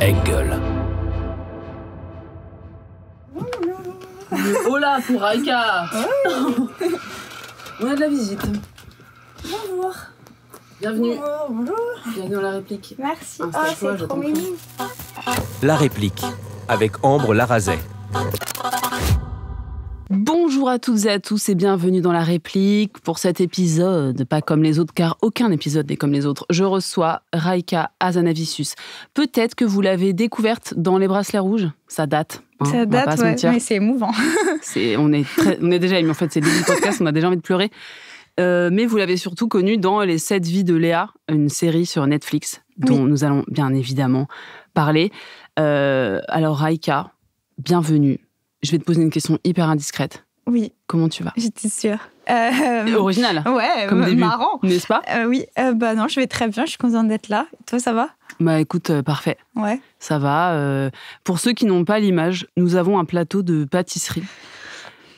Engel. Oh là, pour Raika. On a de la visite. Bonjour. Bienvenue. Bonjour. Bienvenue dans la réplique. Merci. Installe-toi, C'est trop mignon. La réplique, avec Ambre Larazet. Bonjour à toutes et à tous et bienvenue dans la réplique. Pour cet épisode, pas comme les autres, car aucun épisode n'est comme les autres, je reçois Raika Hazanavicius. Peut-être que vous l'avez découverte dans Les Bracelets Rouges. Ça date. Ça date, ouais, mais c'est émouvant. On est déjà ému. En fait, c'est le début du podcast, on a déjà envie de pleurer. Mais vous l'avez surtout connue dans Les 7 vies de Léa, une série sur Netflix, dont nous allons bien évidemment parler. Alors, Raika, bienvenue. Je vais te poser une question hyper indiscrète. Oui. Comment tu vas ? J'étais sûre. Original. Ouais, comme début, marrant. N'est-ce pas ? Oui, non, je vais très bien, je suis contente d'être là. Et toi, ça va ? Bah écoute, parfait. Ouais. Ça va. Pour ceux qui n'ont pas l'image, nous avons un plateau de pâtisserie.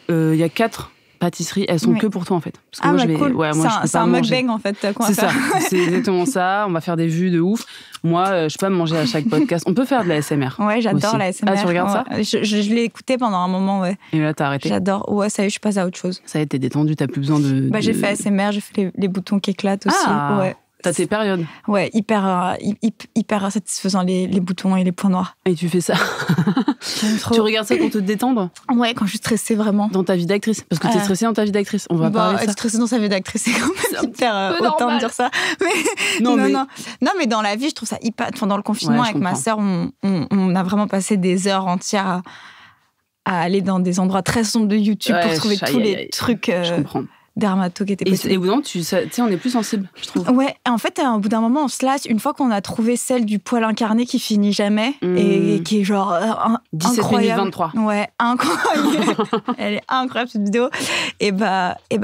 Il y a 4 pâtisseries, elles sont que pour toi en fait. Parce que moi, cool. Ouais, moi, c'est un mukbang en fait. C'est ça, c'est exactement ça. On va faire des vues de ouf. Moi, je peux me manger à chaque podcast. On peut faire de la ASMR. Ouais, j'adore aussi. la ASMR. Ah, tu regardes ça ? Je l'ai écouté pendant un moment, ouais. Et là, t'as arrêté ? J'adore. Ouais, ça y est, je suis passée à autre chose. Ça y est, t'es détendu, t'as plus besoin de... J'ai fait ASMR, j'ai fait les boutons qui éclatent aussi. Ah, ouais. T'as tes périodes. Ouais, hyper satisfaisant, les boutons et les points noirs. Et tu fais ça. Tu regardes ça pour te détendre ? Ouais, quand je suis stressée, vraiment. Dans ta vie d'actrice ? Parce que t'es stressée dans ta vie d'actrice. On va parler de ça. Être stressée dans sa vie d'actrice, c'est quand même hyper autant de dire ça. Mais non, mais dans la vie, je trouve ça hyper... Enfin, dans le confinement, avec ma sœur, on a vraiment passé des heures entières à aller dans des endroits très sombres de YouTube pour trouver tous les trucs... Je comprends. Dermato qui était possible. Et au bout d'un moment, tu sais, on est plus sensible, je trouve. Ouais, en fait, au bout d'un moment, on se lasse. Une fois qu'on a trouvé celle du poil incarné qui finit jamais et qui est genre 17 incroyable. minutes 23. Ouais, incroyable. Elle est incroyable cette vidéo. Et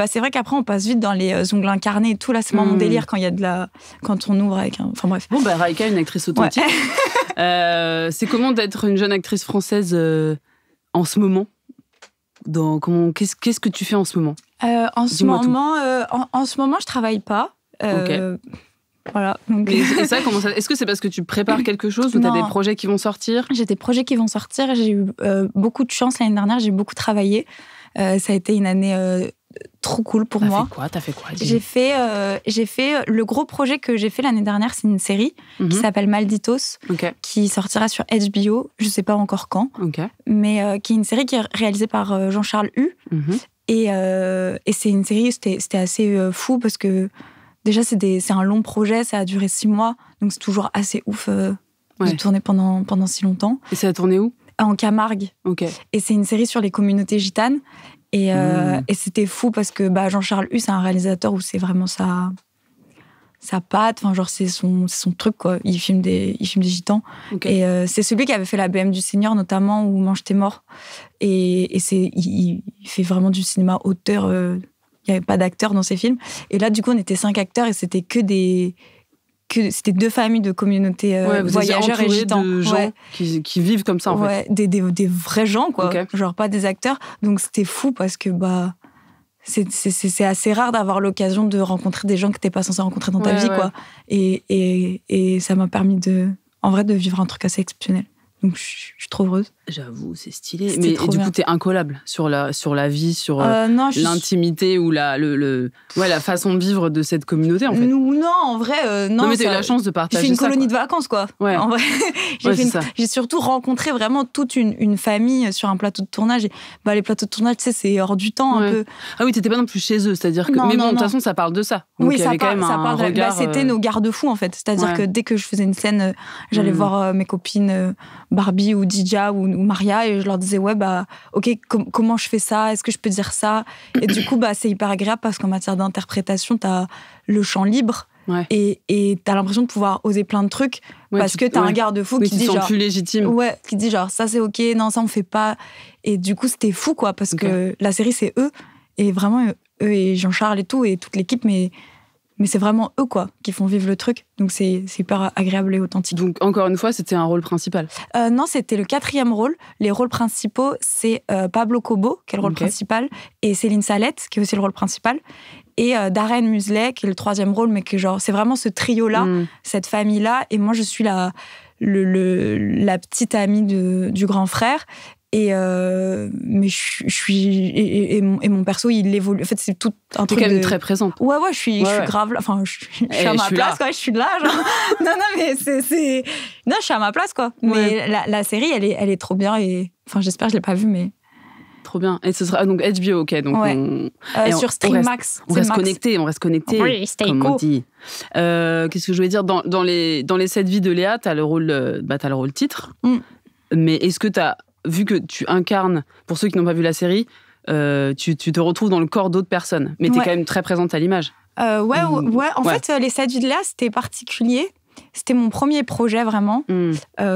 c'est vrai qu'après, on passe vite dans les ongles incarnés et tout. Là, c'est mon délire quand il y a de la... Quand on ouvre avec un... Enfin bref. Bon, Raika, une actrice authentique. Ouais. C'est comment d'être une jeune actrice française en ce moment ? Qu'est-ce que tu fais en ce moment ? En ce moment, je travaille pas. Voilà. Donc... Et ça, est-ce que c'est parce que tu prépares quelque chose ou tu as des projets qui vont sortir ? J'ai des projets qui vont sortir. J'ai eu beaucoup de chance l'année dernière. J'ai beaucoup travaillé. Ça a été une année trop cool pour moi. T'as fait quoi J'ai fait le gros projet que j'ai fait l'année dernière, c'est une série qui s'appelle Malditos, qui sortira sur HBO, je sais pas encore quand, mais qui est une série qui est réalisée par Jean-Charles Hue. Et c'est une série, c'était assez fou parce que déjà c'est un long projet, ça a duré 6 mois, donc c'est toujours assez ouf de tourner pendant si longtemps. Et ça a tourné où ? En Camargue. Et c'est une série sur les communautés gitanes. Et c'était fou parce que Jean-Charles Hue, c'est un réalisateur où c'est vraiment sa patte, enfin genre c'est son truc quoi. Il filme des gitans. Et c'est celui qui avait fait la BM du Seigneur notamment ou Mange tes morts. Et il fait vraiment du cinéma auteur. Il y avait pas d'acteurs dans ses films. Et là du coup on était 5 acteurs et c'était c'était 2 familles de communautés voyageurs et gitans. De gens qui vivent comme ça, en fait. Des vrais gens, quoi. Genre pas des acteurs. Donc c'était fou parce que c'est assez rare d'avoir l'occasion de rencontrer des gens que t'es pas censé rencontrer dans ta vie, quoi. Et ça m'a permis de vivre un truc assez exceptionnel. Donc je suis trop heureuse. J'avoue, c'est stylé. Mais du coup, t'es incollable sur la vie, sur l'intimité ou la façon de vivre de cette communauté, en fait. Non, en vrai, non. Non, mais t'as eu la chance de partager ça. J'ai fait une colonie de vacances, quoi. Ouais. En vrai, j'ai surtout rencontré vraiment toute une famille sur un plateau de tournage. Et, les plateaux de tournage, tu sais, c'est hors du temps, un peu. Ah oui, t'étais pas non plus chez eux, c'est-à-dire que... Mais bon, de toute façon, ça parle de ça. Donc, oui, ça parle regard, c'était nos garde-fous, en fait. C'est-à-dire que dès que je faisais une scène, j'allais voir mes copines Barbie ou Dija ou Maria et je leur disais comment je fais ça, est-ce que je peux dire ça, et du coup c'est hyper agréable parce qu'en matière d'interprétation t'as le champ libre et t'as l'impression de pouvoir oser plein de trucs parce que t'as un garde-fou qui dit genre plus légitime, qui dit genre ça c'est ok, non ça on fait pas, et du coup c'était fou quoi parce que la série c'est eux et vraiment eux et Jean-Charles et tout et toute l'équipe, mais c'est vraiment eux, quoi, qui font vivre le truc. Donc, c'est hyper agréable et authentique. Donc, encore une fois, c'était un rôle principal ? Non, c'était le 4e rôle. Les rôles principaux, c'est Pablo Cobo, qui est le rôle principal, et Céline Salette, qui est aussi le rôle principal, et Darren Muselet, qui est le 3e rôle, mais que genre, c'est vraiment ce trio-là, cette famille-là. Et moi, je suis la petite amie du grand frère. Mais je suis et mon perso il évolue. En fait, c'est tout un truc. T'es quand même très présente. Ouais, je suis grave. Enfin, je suis à ma place, quoi. Je suis là. Genre. non, mais c'est. Non, je suis à ma place, quoi. Mais la série, elle est trop bien et enfin, j'espère, je l'ai pas vue, mais. Trop bien. Et ce sera donc HBO, ok. Donc sur Stream Max. On reste connecté. Oui, comme on dit. Qu'est-ce que je voulais dire dans les 7 vies de Léa, t'as le rôle titre. Mais est-ce que vu que tu incarnes, pour ceux qui n'ont pas vu la série, tu te retrouves dans le corps d'autres personnes, mais t'es quand même très présente à l'image. En fait, les 7 vies de Léa, c'était particulier. C'était mon premier projet, vraiment.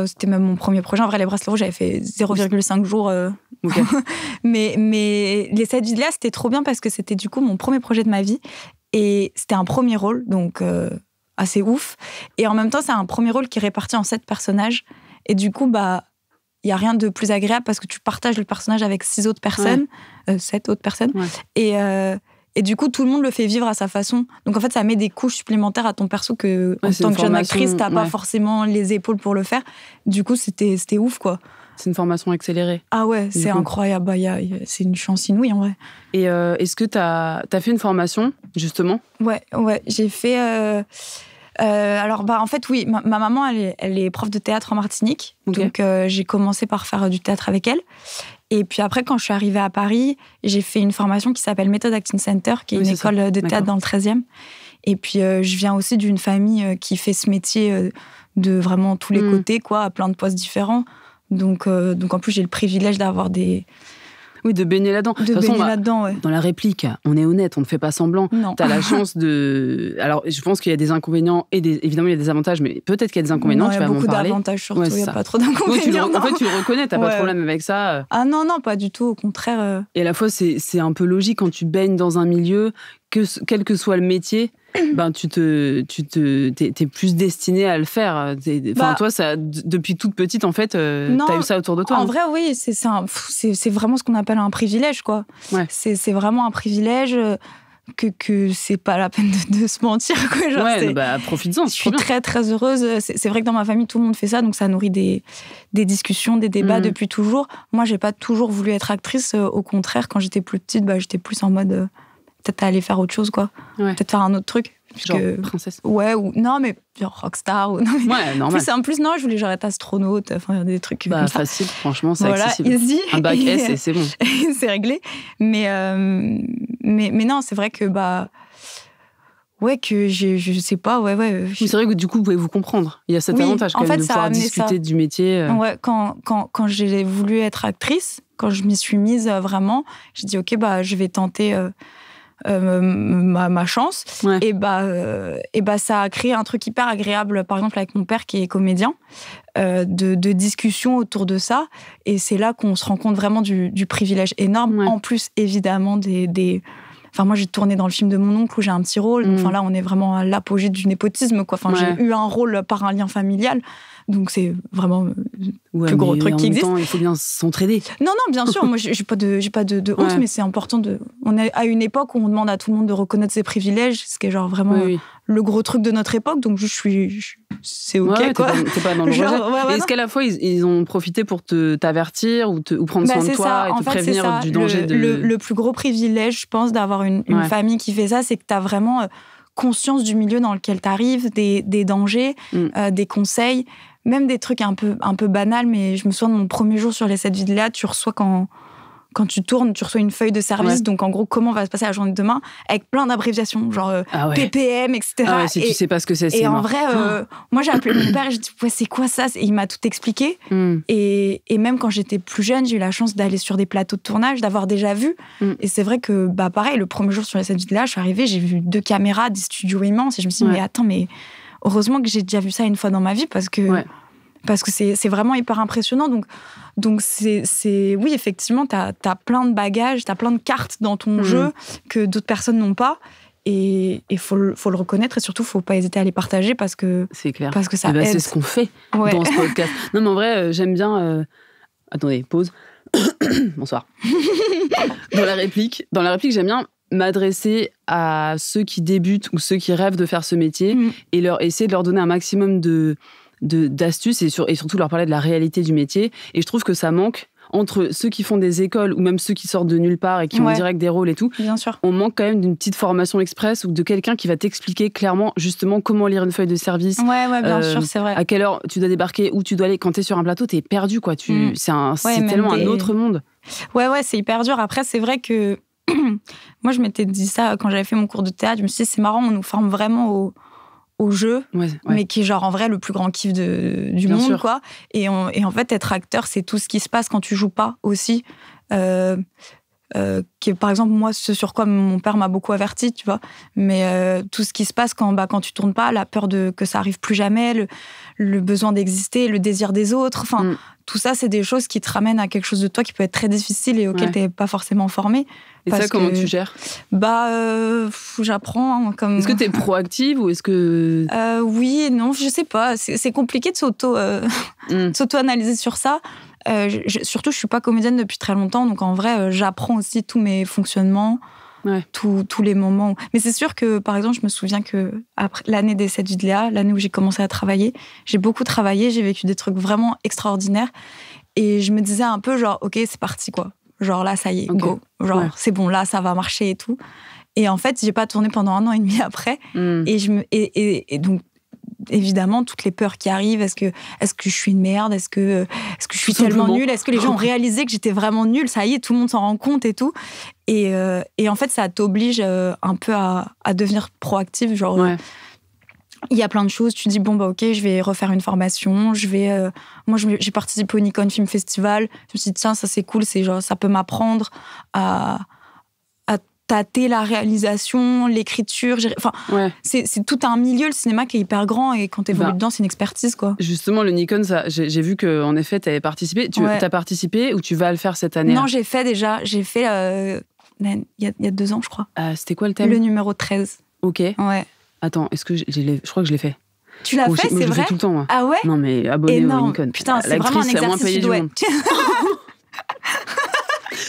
C'était même mon premier projet. En vrai, les bracelets rouges, j'avais fait 0,5 jours. Okay. mais les 7 vies de Léa, c'était trop bien parce que c'était du coup mon premier projet de ma vie. Et c'était un premier rôle, donc assez ouf. Et en même temps, c'est un premier rôle qui est réparti en 7 personnages. Et du coup, il n'y a rien de plus agréable parce que tu partages le personnage avec 6 autres personnes, 7 autres personnes. Ouais. Et du coup, tout le monde le fait vivre à sa façon. Donc, en fait, ça met des couches supplémentaires à ton perso que, en tant que jeune actrice, tu n'as pas forcément les épaules pour le faire. Du coup, c'était ouf, quoi. C'est une formation accélérée. Ah ouais, c'est incroyable. C'est une chance inouïe, en vrai. Et est-ce que tu as fait une formation, justement ? Ouais, j'ai fait... alors, en fait, oui, ma maman, elle est prof de théâtre en Martinique. Okay. Donc, j'ai commencé par faire du théâtre avec elle. Et puis après, quand je suis arrivée à Paris, j'ai fait une formation qui s'appelle Méthode Acting Center, qui est une école de théâtre dans le 13e. Et puis, je viens aussi d'une famille qui fait ce métier de vraiment tous les côtés, quoi, à plein de postes différents. Donc, en plus, j'ai le privilège d'avoir des... Oui, de baigner là-dedans. De baigner là-dedans, ouais. Dans la réplique, on est honnête, on ne fait pas semblant. T'as la chance de... Alors, je pense qu'il y a des inconvénients et évidemment, il y a des avantages, mais peut-être qu'il y a des inconvénients, tu vas m'en parler. Il y a beaucoup d'avantages, surtout, il n'y a pas trop d'inconvénients. En fait, tu le reconnais, t'as pas de problème avec ça. Ah non, pas du tout, au contraire. Et à la fois, c'est un peu logique quand tu baignes dans un milieu, quel que soit le métier, t'es plus destiné à le faire. Toi, ça, depuis toute petite, en fait, t'as eu ça autour de toi. En vrai, oui, c'est vraiment ce qu'on appelle un privilège, quoi. Ouais. C'est vraiment un privilège que c'est pas la peine de se mentir, quoi. Genre, profites-en. Je suis très, très heureuse. C'est vrai que dans ma famille, tout le monde fait ça, donc ça nourrit des discussions, des débats depuis toujours. Moi, j'ai pas toujours voulu être actrice. Au contraire, quand j'étais plus petite, j'étais plus en mode... peut-être aller faire autre chose, quoi. Ouais. Peut-être faire un autre truc. Genre princesse. Ouais, non, mais genre rockstar. Ouais, normal. Plus, non, je voulais genre être astronaute, enfin, des trucs comme ça. Facile, franchement, c'est accessible. Easy. Un bac S et c'est bon. C'est réglé. Mais non, c'est vrai que, ouais, que je sais pas, ouais. C'est vrai que du coup, vous pouvez vous comprendre. Il y a cet avantage quand même de pouvoir discuter du métier. Ouais, quand j'ai voulu être actrice, quand je m'y suis mise vraiment, j'ai dit, ok, je vais tenter ma chance. Ouais. Et ça a créé un truc hyper agréable, par exemple, avec mon père qui est comédien, de discussion autour de ça. Et c'est là qu'on se rend compte vraiment du privilège énorme. Ouais. En plus, évidemment, Enfin, moi, j'ai tourné dans le film de mon oncle où j'ai un petit rôle. Donc, là, on est vraiment à l'apogée du népotisme, quoi. Enfin, j'ai eu un rôle par un lien familial. Donc, c'est vraiment le plus gros truc qui existe. Temps, il faut bien s'entraider. Non, bien sûr. Moi, j'ai pas de honte, mais c'est important On est à une époque où on demande à tout le monde de reconnaître ses privilèges, ce qui est genre vraiment le gros truc de notre époque. Donc, c'est OK, quoi. T'es pas dans le rejet. Est-ce qu'à la fois, ils ont profité pour t'avertir ou prendre soin de toi et te prévenir du danger le plus gros privilège, je pense, d'avoir une famille qui fait ça, c'est que t'as vraiment conscience du milieu dans lequel t'arrives, des dangers, des conseils, même des trucs un peu banals, mais je me souviens de mon premier jour sur les 7 vies de Léa, tu reçois quand tu tournes, tu reçois une feuille de service, donc en gros, comment va se passer la journée de demain, avec plein d'abréviations, genre PPM, etc. Ah ouais, si tu sais pas ce que c'est Et en mort. Vrai, moi j'ai appelé mon père, j'ai dit, c'est quoi ça ? Et il m'a tout expliqué. Et même quand j'étais plus jeune, j'ai eu la chance d'aller sur des plateaux de tournage, d'avoir déjà vu. Et c'est vrai que, pareil, le premier jour sur les 7 vies de Léa, je suis arrivée, j'ai vu 2 caméras, des studios immenses, et je me suis dit, mais attends, mais heureusement que j'ai déjà vu ça une fois dans ma vie, parce que c'est vraiment hyper impressionnant. Donc oui, effectivement, t'as plein de bagages, t'as plein de cartes dans ton jeu que d'autres personnes n'ont pas. Et faut le reconnaître, et surtout, faut pas hésiter à les partager parce que c'est clair. Parce que ça aide. C'est ce qu'on fait dans ce podcast. Non, mais en vrai, j'aime bien... Attendez, pause. Bonsoir. Dans la réplique, j'aime bien m'adresser à ceux qui débutent ou ceux qui rêvent de faire ce métier et essayer de leur donner un maximum d'astuces et surtout leur parler de la réalité du métier. Et je trouve que ça manque entre ceux qui font des écoles ou même ceux qui sortent de nulle part et qui ont direct des rôles et tout. Bien sûr. On manque quand même d'une petite formation express ou de quelqu'un qui va t'expliquer clairement justement comment lire une feuille de service. Ouais, bien sûr, c'est vrai. À quelle heure tu dois débarquer, où tu dois aller. Quand t'es sur un plateau, t'es perdu, quoi. C'est tellement un autre monde. Ouais, c'est hyper dur. Après, c'est vrai que moi, je m'étais dit ça quand j'avais fait mon cours de théâtre. Je me suis dit, c'est marrant, on nous forme vraiment au jeu, mais qui est genre en vrai le plus grand kiff du monde, sûr. Quoi. Et en fait, être acteur, c'est tout ce qui se passe quand tu joues pas aussi. Qui est, par exemple, moi, ce sur quoi mon père m'a beaucoup averti, tu vois. Mais tout ce qui se passe quand tu tournes pas, la peur que ça arrive plus jamais, le besoin d'exister, le désir des autres, enfin, tout ça, c'est des choses qui te ramènent à quelque chose de toi qui peut être très difficile et auquel t'es pas forcément formé. Et ça, comment tu gères ? J'apprends. Comme... Est-ce que t'es proactive ou est-ce que... Oui et non, je sais pas. C'est compliqué de s'auto-analyser sur ça. Surtout, je suis pas comédienne depuis très longtemps, donc en vrai, j'apprends aussi tous mes fonctionnements, tous les moments. Mais c'est sûr que, par exemple, je me souviens que après l'année des 7 vies de Léa, l'année où j'ai commencé à travailler, j'ai beaucoup travaillé, j'ai vécu des trucs vraiment extraordinaires, et je me disais un peu genre, ok, c'est parti quoi. Genre là, ça y est, go. Genre c'est bon, là, ça va marcher et tout. Et en fait, j'ai pas tourné pendant 1 an et demi après, et donc. Évidemment, toutes les peurs qui arrivent, est-ce que je suis une merde, est-ce que je suis tellement nulle, est-ce que les gens ont réalisé que j'étais vraiment nulle, ça y est, tout le monde s'en rend compte et tout. Et en fait, ça t'oblige un peu à devenir proactive, genre... Il y a plein de choses, tu dis, bon, ok, je vais refaire une formation, moi, j'ai participé au Nikon Film Festival, je me suis dit, tiens, ça c'est cool, genre, ça peut m'apprendre à tâter la réalisation, l'écriture. C'est tout un milieu, le cinéma, qui est hyper grand, et quand t'évolues dedans, c'est une expertise, quoi. Justement, le Nikon, j'ai vu qu'en effet, t'avais participé. T'as participé ou tu vas le faire cette année ? Non, j'ai fait déjà. J'ai fait il y a 2 ans, je crois. C'était quoi le thème ? Le numéro 13. Ok. Ouais. Attends, est-ce que je crois que je l'ai fait. Tu l'as fait, c'est vrai ? Je le fais tout le temps, moi. Ah ouais ? Non, mais abonné au Nikon. Putain, c'est vraiment un exercice du monde.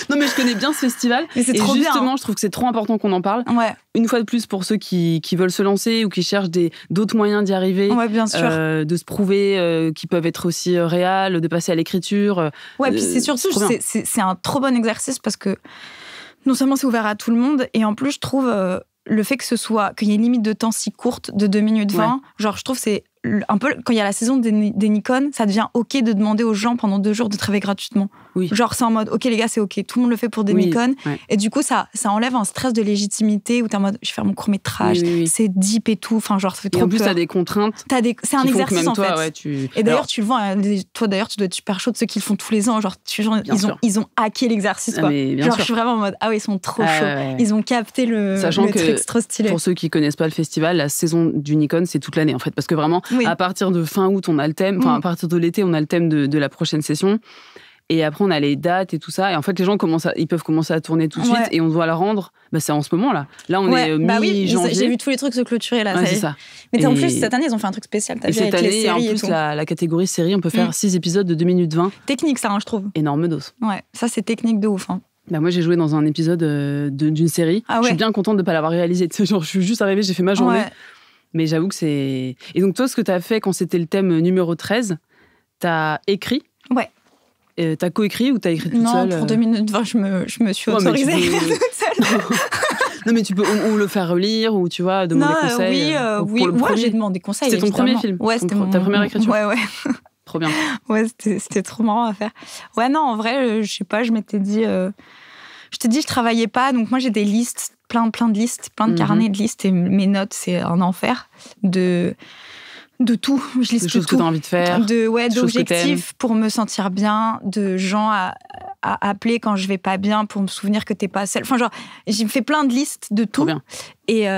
Non, mais je connais bien ce festival. Mais c'est trop bien. Justement, je trouve que c'est trop important qu'on en parle. Ouais. Une fois de plus, pour ceux qui veulent se lancer ou qui cherchent d'autres moyens d'y arriver. Ouais, bien sûr. De se prouver qu'ils peuvent être aussi réels, de passer à l'écriture. Ouais, puis c'est surtout, c'est un trop bon exercice parce que non seulement c'est ouvert à tout le monde, et en plus, je trouve le fait qu'il y ait une limite de temps si courte, de 2 minutes 20, genre, je trouve que c'est un peu, quand il y a la saison des Nikon, ça devient OK de demander aux gens pendant 2 jours de travailler gratuitement. Oui. Genre, c'est en mode, OK, les gars, c'est OK. Tout le monde le fait pour des Nikon. Ouais. Et du coup, ça enlève un stress de légitimité où t'es en mode, je vais faire mon court-métrage, c'est deep et tout. Enfin, genre, ça fait trop peur. Et en plus, t'as des contraintes. C'est un exercice, en fait. Ouais, Et d'ailleurs, tu le vois, toi, d'ailleurs, tu dois être super chaud de ceux qui le font tous les ans. Genre, ils ont hacké l'exercice, quoi. Genre, je suis vraiment en mode, ah ouais, ils sont trop chauds. Ils ont capté le truc trop stylé. Pour ceux qui connaissent pas le festival, la saison du Nikon, c'est toute l'année, en fait. Parce que vraiment, à partir de fin août, on a le thème. Enfin, à partir de l'été, on a le thème de la prochaine session. Et après, on a les dates et tout ça. Et en fait, les gens ils peuvent commencer à tourner tout de suite. Et on doit la rendre. C'est en ce moment, là. Là, on est mi-janvier. J'ai vu tous les trucs se clôturer, là. Ouais, c'est ça. Mais en plus, cette année, ils ont fait un truc spécial. Et cette année, en plus, la catégorie série, on peut faire 6 épisodes de 2 minutes 20. Technique, ça, je trouve. Énorme dose. Ouais, ça, c'est technique de ouf. Moi, j'ai joué dans un épisode d'une série. Je suis bien contente de ne pas l'avoir réalisé. Genre, je suis juste arrivée, j'ai fait ma journée. Mais j'avoue que c'est... Et donc, toi, ce que tu as fait quand c'était le thème numéro 13, tu as écrit ? Ouais. T'as coécrit ou t'as écrit toute seule ? Non, pour 2 minutes 20, je me suis autorisée à écrire toute seule. Non, mais tu peux ou le faire relire, ou tu vois, demander conseil. Oui, moi j'ai demandé conseil. C'était ton premier film ? Ouais, c'était ta première écriture ? Ouais. Trop bien. Ouais, c'était trop marrant à faire. Ouais, non, en vrai, je sais pas, je m'étais dit... Je t'ai dit, je travaillais pas, donc moi j'ai des listes, plein de listes, plein de carnets de listes, et mes notes, c'est un enfer de tout. Je liste des choses tout. que tu as envie de faire. D'objectifs pour me sentir bien, de gens à appeler quand je vais pas bien pour me souvenir que t'es pas seule. Enfin, genre, j'ai fait plein de listes de tout. Bien. Et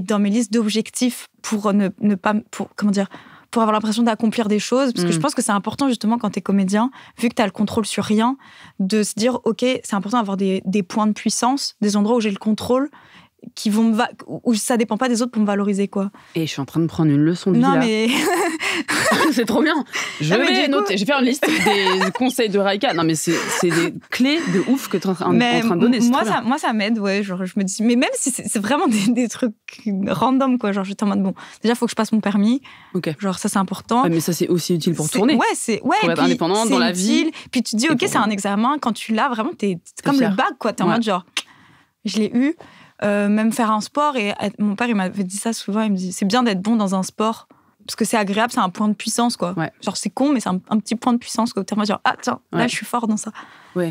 dans mes listes d'objectifs pour ne pas... pour avoir l'impression d'accomplir des choses, parce que je pense que c'est important justement quand t'es comédien, vu que t'as le contrôle sur rien, de se dire, ok, c'est important d'avoir des points de puissance, des endroits où j'ai le contrôle, qui vont où ça dépend pas des autres pour me valoriser, quoi. Et je suis en train de prendre une leçon de vie, là. Non, mais... C'est trop bien. Je vais faire une liste des conseils de Raïka. Non, mais c'est des clés de ouf que tu es en train de donner. Moi, ça m'aide, ouais. Genre, je me dis... Mais même si c'est vraiment des trucs random, quoi. Genre, j'étais en mode, bon, déjà, il faut que je passe mon permis. Okay. Genre, ça, c'est important. Ouais, mais ça, c'est aussi utile pour tourner. Pour être indépendante dans la vie. Puis tu te dis, OK, c'est un examen. Quand tu l'as, vraiment, c'est comme le bac, quoi. T'es en mode, genre, je l'ai eu. Même faire un sport, et mon père il m'avait dit ça souvent, il me dit c'est bien d'être bon dans un sport parce que c'est agréable, c'est un point de puissance, quoi. Genre c'est con mais c'est un petit point de puissance, quoi. T'es en mode genre tiens, là je suis fort dans ça.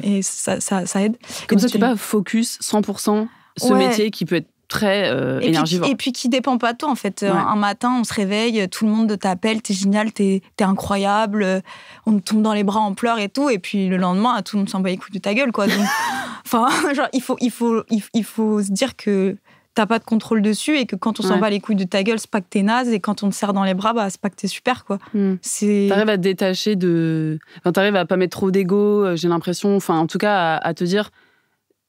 Et ça aide. Comme ça t'es pas focus 100% ce métier qui peut être très énergivore. Et puis qui dépend pas de toi en fait. Un matin on se réveille, tout le monde t'appelle, t'es génial, t'es incroyable, on te tombe dans les bras en pleurs et tout, et puis le lendemain tout le monde s'en bat les couilles de ta gueule, quoi. Donc enfin genre il faut se dire que t'as pas de contrôle dessus, et que quand on s'en bat les couilles de ta gueule, c'est pas que t'es naze, et quand on te serre dans les bras, bah c'est pas que t'es super, quoi. T'arrives à te détacher t'arrives à pas mettre trop d'ego, j'ai l'impression, enfin en tout cas à te dire.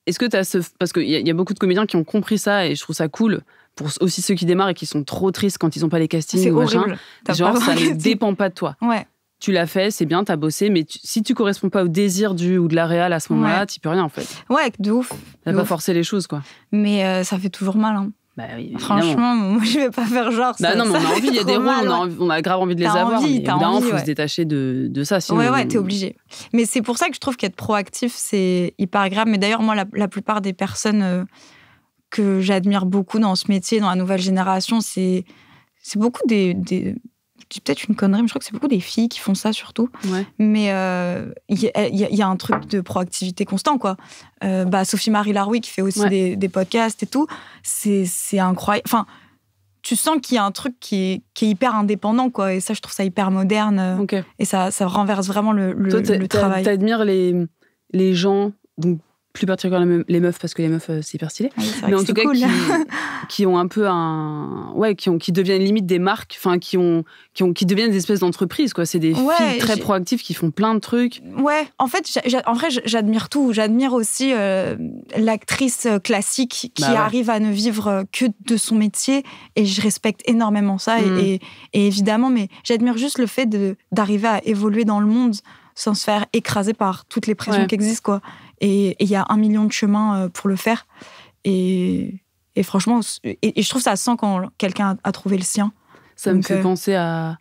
Est-ce que tu as parce qu'il y a beaucoup de comédiens qui ont compris ça, et je trouve ça cool, pour aussi ceux qui démarrent et qui sont trop tristes quand ils n'ont pas les castings. C'est ou horrible. Machin. Genre, ça ne dépend pas de toi. Ouais. Tu l'as fait, c'est bien, t'as bossé, mais si tu corresponds pas au désir ou de la réal à ce moment-là, tu peux rien, en fait. Ouais, de ouf. T'as pas forcé les choses, quoi. Mais ça fait toujours mal, hein. Bah oui, franchement, moi je vais pas faire genre ça. Non, mais on a envie, il y a des rôles, on a grave envie de les avoir, mais évidemment, il faut se détacher de ça. Sinon... Ouais, t'es obligé. Mais c'est pour ça que je trouve qu'être proactif, c'est hyper agréable. Mais d'ailleurs, moi, la plupart des personnes que j'admire beaucoup dans ce métier, dans la nouvelle génération, c'est beaucoup des je dis peut-être une connerie, mais je crois que c'est beaucoup des filles qui font ça surtout. Mais il y a un truc de proactivité constant, quoi. Sophie-Marie Laroui qui fait aussi des podcasts et tout, c'est incroyable. Enfin, tu sens qu'il y a un truc qui est hyper indépendant, quoi. Et ça, je trouve ça hyper moderne. Et ça renverse vraiment le travail. T'admires les gens, donc plus particulièrement les meufs, parce que les meufs c'est hyper stylé, mais en tout cas cool. qui ont un peu qui deviennent limite des marques, enfin qui deviennent des espèces d'entreprises, quoi. C'est des filles très proactives qui font plein de trucs. En fait en vrai j'admire tout. J'admire aussi l'actrice classique qui arrive à ne vivre que de son métier, et je respecte énormément ça. Et évidemment, mais j'admire juste le fait d'arriver à évoluer dans le monde sans se faire écraser par toutes les pressions qui existent, quoi. Et il y a 1 million de chemins pour le faire. Et franchement, et je trouve ça sent quand quelqu'un a trouvé le sien. Ça me fait penser à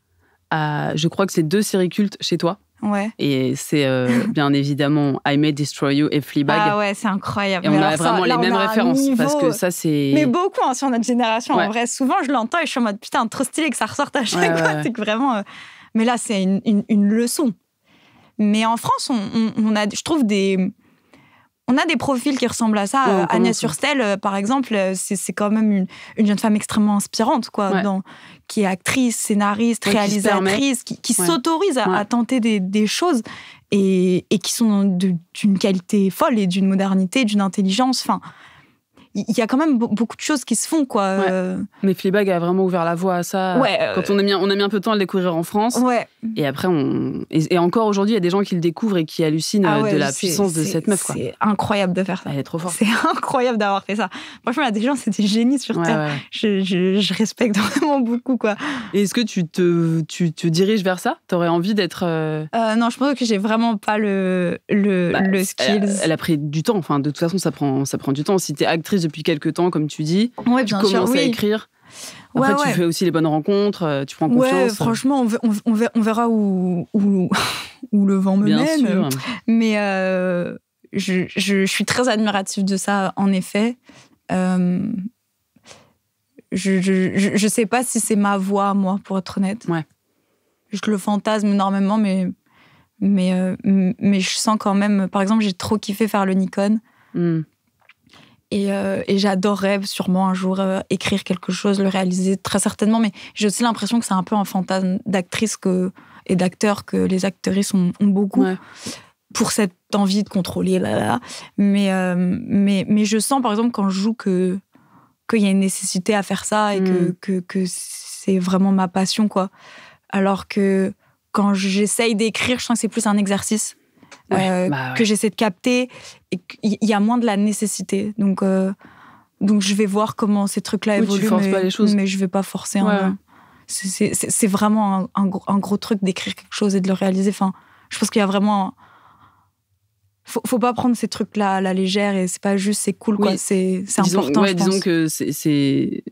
je crois que c'est 2 séries cultes chez toi. Ouais. Et c'est bien évidemment I May Destroy You et Fleabag. Ah ouais, c'est incroyable. Et on a vraiment les mêmes références, parce que ça, c'est... Mais beaucoup, hein, sur notre génération. En vrai, souvent, je l'entends et je suis en mode, putain, trop stylé que ça ressorte à chaque fois. C'est que vraiment... Mais là, c'est une leçon. Mais en France, on a, je trouve, on a des profils qui ressemblent à ça. Agnès Hurstel, par exemple, c'est quand même une jeune femme extrêmement inspirante, quoi, qui est actrice, scénariste, réalisatrice, qui s'autorise à tenter des choses et qui sont d'une qualité folle et d'une modernité, d'une intelligence. Enfin, il y a quand même beaucoup de choses qui se font, quoi. Mais Fleabag a vraiment ouvert la voie à ça. Quand on a mis un peu de temps à le découvrir en France. Et après, et encore aujourd'hui, il y a des gens qui le découvrent et qui hallucinent de la puissance de cette meuf, quoi. C'est incroyable de faire ça. Elle est trop forte. C'est incroyable d'avoir fait ça. Franchement, il y a des gens, c'est des génies sur Terre. Je respecte vraiment beaucoup, quoi. Et est-ce que tu te diriges vers ça ? T'aurais envie d'être... Non, je pense que j'ai vraiment pas le skills. Elle a pris du temps. Enfin, de toute façon, ça prend du temps. Si t'es actrice depuis quelques temps, comme tu dis, tu commences à écrire. Après, tu fais aussi les bonnes rencontres, tu prends confiance. Franchement, on verra où le vent me mène. Sûr. Mais je suis très admirative de ça, en effet. Je sais pas si c'est ma voie, moi, pour être honnête. Je le fantasme énormément, mais je sens quand même... Par exemple, j'ai trop kiffé faire le Nikon. Et j'adorerais sûrement un jour écrire quelque chose, le réaliser très certainement, mais j'ai aussi l'impression que c'est un peu un fantasme d'actrice et d'acteur que les actrices ont beaucoup pour cette envie de contrôler. Mais je sens, par exemple, quand je joue qu'il y a une nécessité à faire ça et que c'est vraiment ma passion, quoi. Alors que quand j'essaye d'écrire, je sens que c'est plus un exercice. Que j'essaie de capter, et qu'il y a moins de la nécessité. Donc Donc, je vais voir comment ces trucs-là évoluent. Tu forces pas les choses. Mais je vais pas forcer. C'est vraiment un gros truc d'écrire quelque chose et de le réaliser. Enfin, je pense qu'il y a vraiment... Faut pas prendre ces trucs-là à la légère et c'est pas juste c'est cool, quoi. C'est important, je pense. Disons que c'est...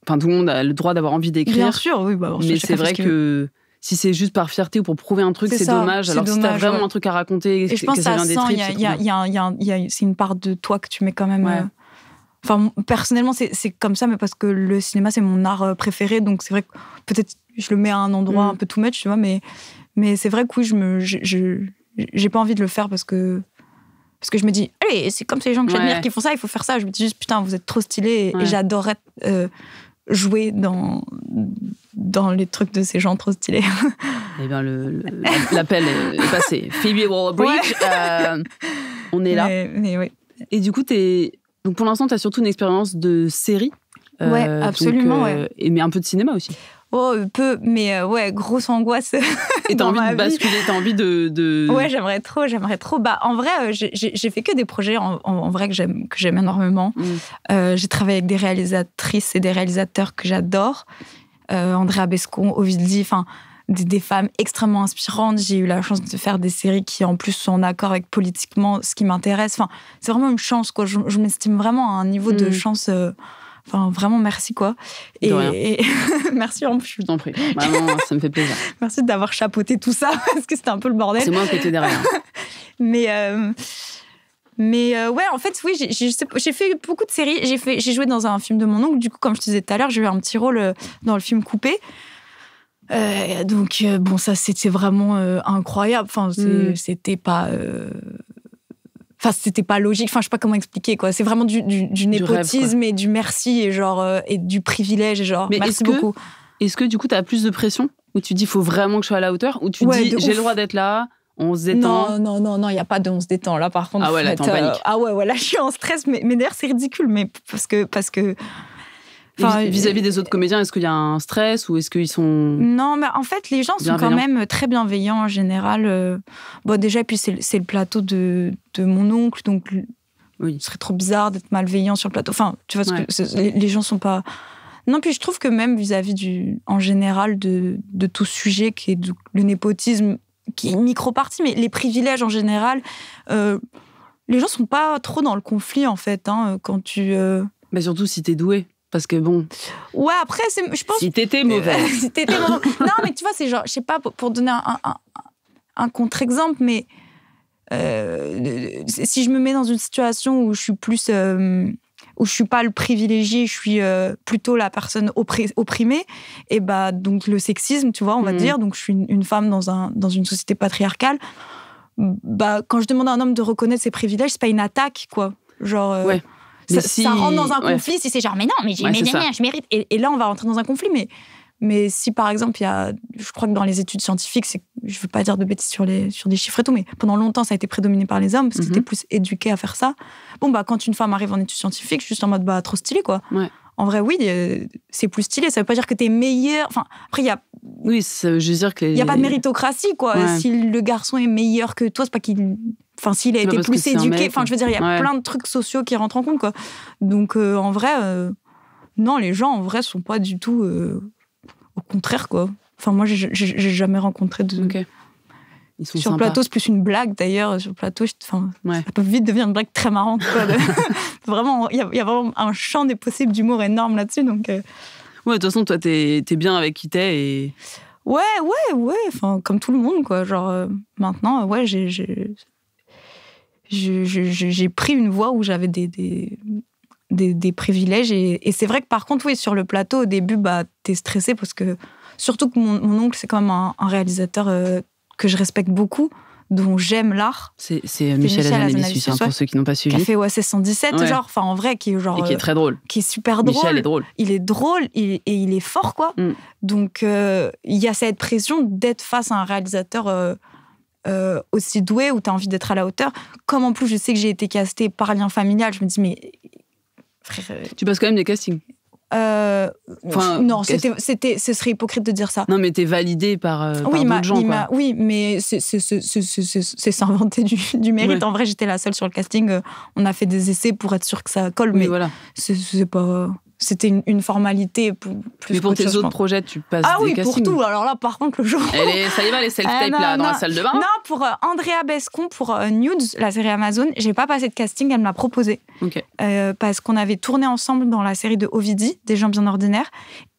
Enfin, tout le monde a le droit d'avoir envie d'écrire. Bien sûr, oui. Mais c'est vrai que si c'est juste par fierté ou pour prouver un truc, c'est dommage. Alors si t'as vraiment un truc à raconter et je pense que ça vient des tripes, c'est une part de toi que tu mets quand même... Enfin, personnellement, c'est comme ça, mais parce que le cinéma, c'est mon art préféré. Donc, c'est vrai que peut-être je le mets à un endroit un peu too much, tu vois. Mais c'est vrai que oui, j'ai pas envie de le faire parce que je me dis, allez, c'est comme ces gens que j'admire qui font ça, il faut faire ça. Je me dis juste, putain, vous êtes trop stylés. Et j'adorerais jouer dans les trucs de ces gens trop stylés. Eh bien, l'appel est passé. Phoebe Waller-Bridge, on est là. Mais oui. Et du coup, donc pour l'instant, tu as surtout une expérience de série. Ouais, absolument, ouais. Mais un peu de cinéma aussi. Oh, peu, mais grosse angoisse. Et t'as envie de basculer, t'as envie de... Ouais, j'aimerais trop. Bah, en vrai, j'ai fait que des projets en vrai que j'aime énormément. J'ai travaillé avec des réalisatrices et des réalisateurs que j'adore. Andrea Bescon, Ovidie, enfin... Des femmes extrêmement inspirantes. J'ai eu la chance de faire des séries qui, en plus, sont en accord avec politiquement ce qui m'intéresse. Enfin, c'est vraiment une chance, quoi. Je m'estime vraiment à un niveau de chance... Enfin, vraiment, merci, quoi. Et merci, en plus. Je t'en prie. Vraiment, ça me fait plaisir. Merci d'avoir chapeauté tout ça, parce que c'était un peu le bordel. C'est moi qui étais derrière. Mais ouais, en fait, oui, j'ai fait beaucoup de séries. J'ai joué dans un film de mon oncle. Du coup, comme je te disais tout à l'heure, j'ai eu un petit rôle dans le film Coupé. Donc, bon, ça, c'était vraiment incroyable. Enfin, c'était pas... Enfin, c'était pas logique. Enfin, je sais pas comment expliquer, quoi. C'est vraiment du népotisme et du merci et du privilège et genre, mais merci beaucoup. Est-ce que, du coup, t'as plus de pression? Ou tu dis, faut vraiment que je sois à la hauteur? Ou tu dis, j'ai le droit d'être là, on se détend? Non, il n'y a pas de on se détend. Là, par contre, ah ouais, là, t'es en panique. Ah ouais, là, je suis en stress. Mais d'ailleurs, c'est ridicule, mais parce que vis-à-vis des autres comédiens, est-ce qu'il y a un stress ou est-ce qu'ils sont... Non, mais en fait, les gens sont quand même très bienveillants en général. Bon, déjà, et puis c'est le plateau de mon oncle, donc ce serait trop bizarre d'être malveillant sur le plateau. Enfin, tu vois, les gens sont pas... Non, puis je trouve que même vis-à-vis en général de tout sujet qui est le népotisme, qui est une micro-partie, mais les privilèges en général, les gens sont pas trop dans le conflit, en fait, quand tu... Mais surtout si t'es doué. Parce que bon... Ouais, après, je pense... Si t'étais mauvaise. Si t'étais mauvaise. Non, mais tu vois, c'est genre... Je sais pas, pour donner un contre-exemple, mais... si je me mets dans une situation où je suis plus... où je suis pas le privilégié, je suis plutôt la personne opprimée, et bah, donc le sexisme, tu vois, on va dire. Donc, je suis une femme dans une société patriarcale. Bah, quand je demande à un homme de reconnaître ses privilèges, c'est pas une attaque, quoi. Genre... Ouais. Ça rentre dans un conflit si c'est genre mais non mais je mérite et là on va rentrer dans un conflit mais si par exemple il y a, je crois que dans les études scientifiques, je veux pas dire de bêtises sur des chiffres et tout, mais pendant longtemps ça a été prédominé par les hommes parce qu'ils étaient plus éduqués à faire ça. Bon bah quand une femme arrive en études scientifiques, je suis juste en mode bah trop stylé, quoi. Ouais. En vrai oui, c'est plus stylé, ça veut pas dire que t'es meilleur, enfin après il y a... Oui, je veux dire que... Il y a pas de méritocratie, quoi. Ouais. Si le garçon est meilleur que toi, c'est pas qu'il... Enfin, s'il a été plus éduqué, enfin, je veux dire, il y a plein de trucs sociaux qui rentrent en compte, quoi. Donc, en vrai, non, les gens, en vrai, sont pas du tout... au contraire, quoi. Enfin, moi, j'ai jamais rencontré de... Okay. Ils sont sur le plateau, c'est plus une blague, d'ailleurs. Sur le plateau, ça peut vite devenir une blague très marrante, quoi. Vraiment, il y a vraiment un champ des possibles d'humour énorme là-dessus, donc... Ouais, de toute façon, toi, t'es bien avec qui t'es et... Ouais, enfin, comme tout le monde, quoi. Genre, maintenant, ouais, j'ai pris une voie où j'avais des privilèges et c'est vrai que par contre, oui, sur le plateau, au début, bah, t'es stressé parce que, surtout que mon oncle, c'est quand même un réalisateur que je respecte beaucoup, dont j'aime l'art. C'est Michel Hazanavicius, pour ceux qui n'ont pas suivi. Qui a fait OSS 117, genre, enfin, en vrai, qui est genre... Et qui est très drôle. Qui est super drôle. Michel est drôle. Il est drôle et il est fort, quoi. Donc, il y a cette pression d'être face à un réalisateur aussi doué, où tu as envie d'être à la hauteur. Comme en plus, je sais que j'ai été castée par lien familial, je me dis, mais... Tu passes quand même des castings. Non, ce serait hypocrite de dire ça. Non, mais t'es validé par d'autres gens, quoi. Oui, mais c'est s'inventer du mérite. En vrai, j'étais la seule sur le casting. On a fait des essais pour être sûr que ça colle, mais voilà. C'est pas... C'était une formalité plus. Mais pour tes autres projets, tu passes des castings. Ah oui, pour tout. Alors là, par contre, le jour. Ça y va, les self-tapes là, dans la salle de bain. Non, pour Andrea Bescon, pour Nudes, la série Amazon, j'ai pas passé de casting, elle me l'a proposé. Okay. Parce qu'on avait tourné ensemble dans la série de Ovidie, Des gens bien ordinaires,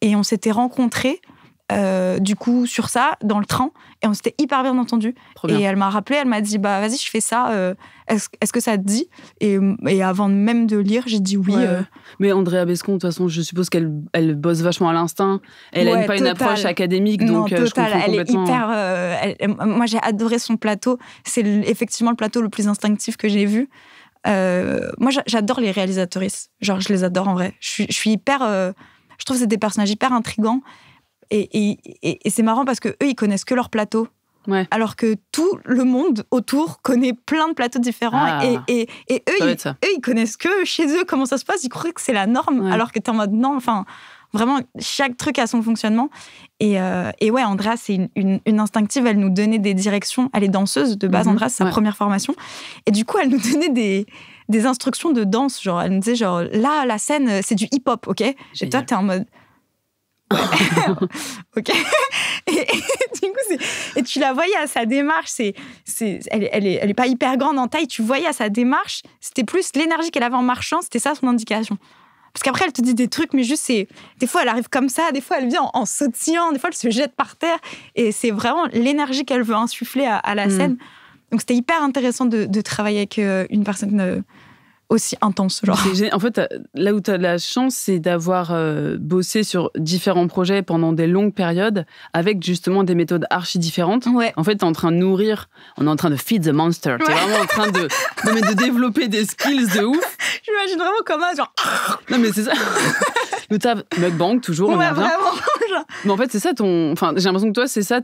et on s'était rencontrés. Du coup, sur ça, dans le train, et on s'était hyper bien entendus. Et elle m'a rappelé, elle m'a dit vas-y, je fais ça, est-ce que ça te dit? Et avant même de lire, j'ai dit oui. Mais Andrea Bescon, de toute façon, je suppose qu'elle bosse vachement à l'instinct. Elle a pas une approche académique, donc je comprends complètement. Elle est hyper. Moi, j'ai adoré son plateau. C'est effectivement le plateau le plus instinctif que j'ai vu. Moi, j'adore les réalisatrices. Genre, je les adore en vrai. Je suis hyper. Je trouve que c'est des personnages hyper intrigants. Et c'est marrant parce que eux, ils connaissent que leur plateau. Ouais. Alors que tout le monde autour connaît plein de plateaux différents. Et eux, ils connaissent que chez eux comment ça se passe. Ils croient que c'est la norme. Ouais. Alors que t'es en mode non, enfin, vraiment, chaque truc a son fonctionnement. Et ouais, Andrea, c'est une instinctive. Elle nous donnait des directions. Elle est danseuse de base, Andrea, c'est sa première formation. Et du coup, elle nous donnait des instructions de danse. Genre, elle nous disait, genre, là, la scène, c'est du hip-hop, ok? Génial. Et toi, t'es en mode... Ouais. Ok. Et du coup, et tu la voyais à sa démarche, elle est pas hyper grande en taille, tu voyais à sa démarche, c'était plus l'énergie qu'elle avait en marchant, c'était ça son indication. Parce qu'après, elle te dit des trucs, mais juste, des fois, elle arrive comme ça, des fois, elle vient en sautillant, des fois, elle se jette par terre, et c'est vraiment l'énergie qu'elle veut insuffler à la scène. Donc, c'était hyper intéressant de travailler avec une personne... aussi intense, genre. En fait, là où tu as de la chance, c'est d'avoir bossé sur différents projets pendant des longues périodes avec justement des méthodes archi différentes. Ouais. En fait, t'es en train de nourrir, on est en train de feed the monster. T'es vraiment en train de développer des skills de ouf. J'imagine vraiment comme ça, genre... Non, mais c'est ça. Le tab mukbang, toujours, on y revient. Vraiment. Mais en fait, c'est ça Enfin, j'ai l'impression que toi, c'est ça,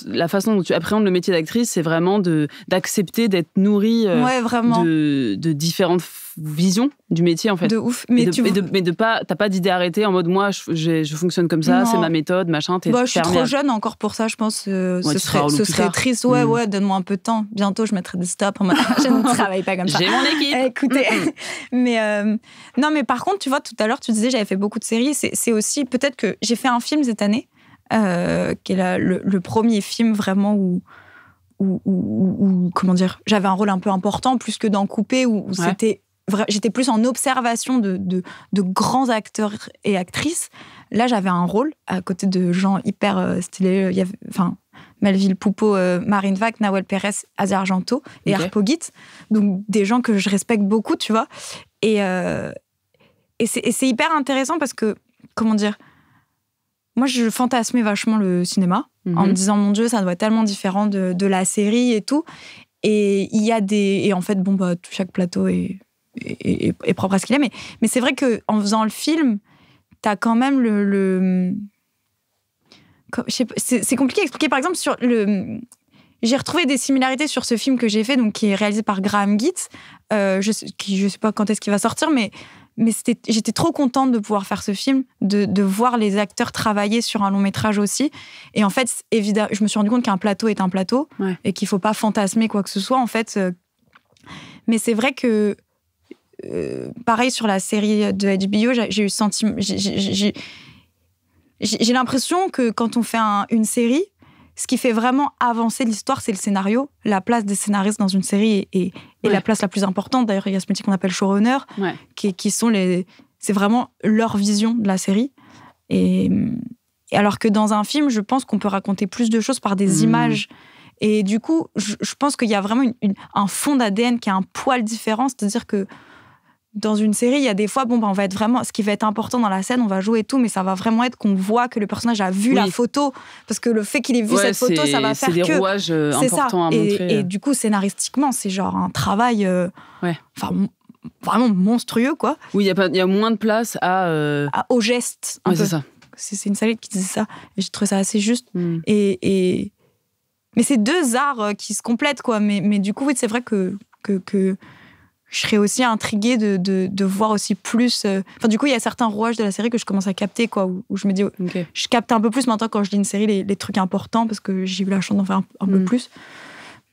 la façon dont tu appréhendes le métier d'actrice, c'est vraiment d'accepter d'être nourrie de différentes vision du métier, en fait. De ouf. Mais t'as pas d'idée arrêtée en mode, moi, je fonctionne comme ça, c'est ma méthode, machin, je suis trop jeune encore pour ça, je pense. Ce serait triste. Ouais, donne-moi un peu de temps. Bientôt, je mettrai des stops en mode, je ne travaille pas comme ça. J'ai mon équipe. Écoutez. Non, mais par contre, tu vois, tout à l'heure, tu disais, j'avais fait beaucoup de séries. C'est aussi, peut-être que j'ai fait un film cette année, qui est le premier film vraiment où comment dire, j'avais un rôle un peu important, plus que dans Coupé, où j'étais plus en observation de grands acteurs et actrices. Là, j'avais un rôle à côté de gens hyper stylés. Il y avait, Melville Poupeau, Marine Vac, Nawel Pérez, Asia Argento et Harpo Guit. Donc, des gens que je respecte beaucoup, tu vois. Et c'est hyper intéressant parce que, comment dire, moi, je fantasmais vachement le cinéma en me disant, mon Dieu, ça doit être tellement différent de la série et tout. Et il y a et en fait, chaque plateau est propre à ce qu'il est. Mais c'est vrai qu'en faisant le film, t'as quand même c'est compliqué à expliquer. Par exemple, j'ai retrouvé des similarités sur ce film que j'ai fait, donc qui est réalisé par Graham Gitt, je sais pas quand est-ce qu'il va sortir, mais j'étais trop contente de pouvoir faire ce film, de voir les acteurs travailler sur un long métrage aussi. Et en fait, évidemment, je me suis rendu compte qu'un plateau est un plateau et qu'il faut pas fantasmer quoi que ce soit, en fait. Mais c'est vrai que, pareil sur la série de HBO, j'ai eu sentiment... J'ai l'impression que quand on fait une série, ce qui fait vraiment avancer l'histoire, c'est le scénario. La place des scénaristes dans une série est la place la plus importante. D'ailleurs, il y a ce métier qu'on appelle showrunner, qui sont c'est vraiment leur vision de la série. Et alors que dans un film, je pense qu'on peut raconter plus de choses par des images. Et du coup, je pense qu'il y a vraiment un fond d'ADN qui a un poil différent. C'est-à-dire que dans une série, il y a des fois, on va être vraiment... Ce qui va être important dans la scène, on va jouer et tout, mais ça va vraiment être qu'on voit que le personnage a vu la photo. Parce que le fait qu'il ait vu cette photo, ça va faire que... C'est des rouages importants à montrer. Et du coup, scénaristiquement, c'est genre un travail vraiment monstrueux, quoi. Oui, il y a moins de place au geste, un peu. C'est ça. C'est une salade qui disait ça. Et j'ai trouvé ça assez juste. Mais c'est deux arts qui se complètent, quoi. Mais du coup, oui, c'est vrai que serais aussi intriguée de voir aussi plus. Enfin, du coup, il y a certains rouages de la série que je commence à capter, quoi, où je me dis, je capte un peu plus maintenant quand je lis une série les trucs importants parce que j'ai eu la chance d'en faire un peu plus.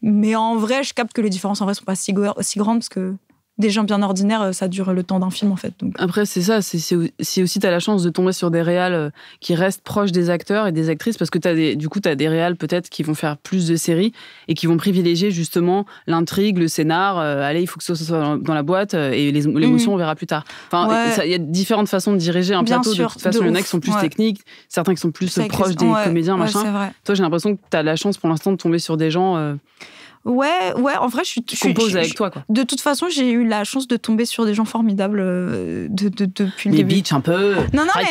Mais en vrai, je capte que les différences en vrai sont pas si grandes parce que des gens bien ordinaires, ça dure le temps d'un film en fait. Donc. Après, c'est ça, si aussi tu as la chance de tomber sur des réals qui restent proches des acteurs et des actrices, parce que t'as des réals peut-être qui vont faire plus de séries et qui vont privilégier justement l'intrigue, le scénar. Allez, il faut que ce soit dans la boîte et l'émotion, on verra plus tard. Enfin, il y a différentes façons de diriger un plateau. De toute façon, il y en a qui sont plus techniques, certains qui sont plus proches des comédiens, machin. Toi, j'ai l'impression que tu as la chance pour l'instant de tomber sur des gens. Ouais, en vrai, je compose avec toi, quoi. De toute façon, j'ai eu la chance de tomber sur des gens formidables depuis le début. Les bitches, un peu. Non, mais...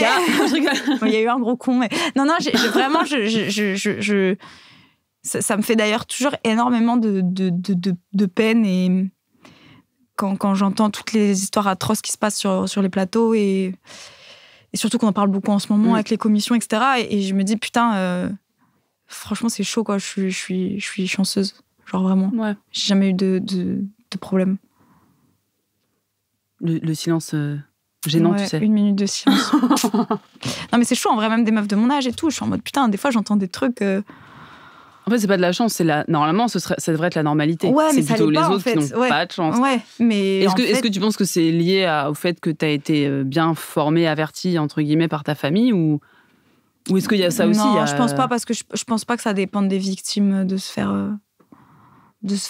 je rigole. Il y a eu un gros con, mais... Non, vraiment, ça me fait d'ailleurs toujours énormément de peine et quand j'entends toutes les histoires atroces qui se passent sur les plateaux et surtout qu'on en parle beaucoup en ce moment avec les commissions, etc. Et je me dis, putain, franchement, c'est chaud, quoi. Je suis chanceuse. Genre vraiment. Ouais. J'ai jamais eu de problème. Le silence gênant, tu sais. 1 minute de silence. Non, mais c'est chaud, en vrai, même des meufs de mon âge et tout. Je suis en mode, putain, des fois, j'entends des trucs... En fait, c'est pas de la chance, normalement, ça devrait être la normalité. Ouais, mais c'est plutôt les autres qui n'ont pas de chance. Ouais, mais est-ce que tu penses que c'est lié au fait que tu as été bien formée, avertie, entre guillemets, par ta famille ou est-ce qu'il y a ça aussi? Non, je pense pas, parce que je pense pas que ça dépende des victimes de se faire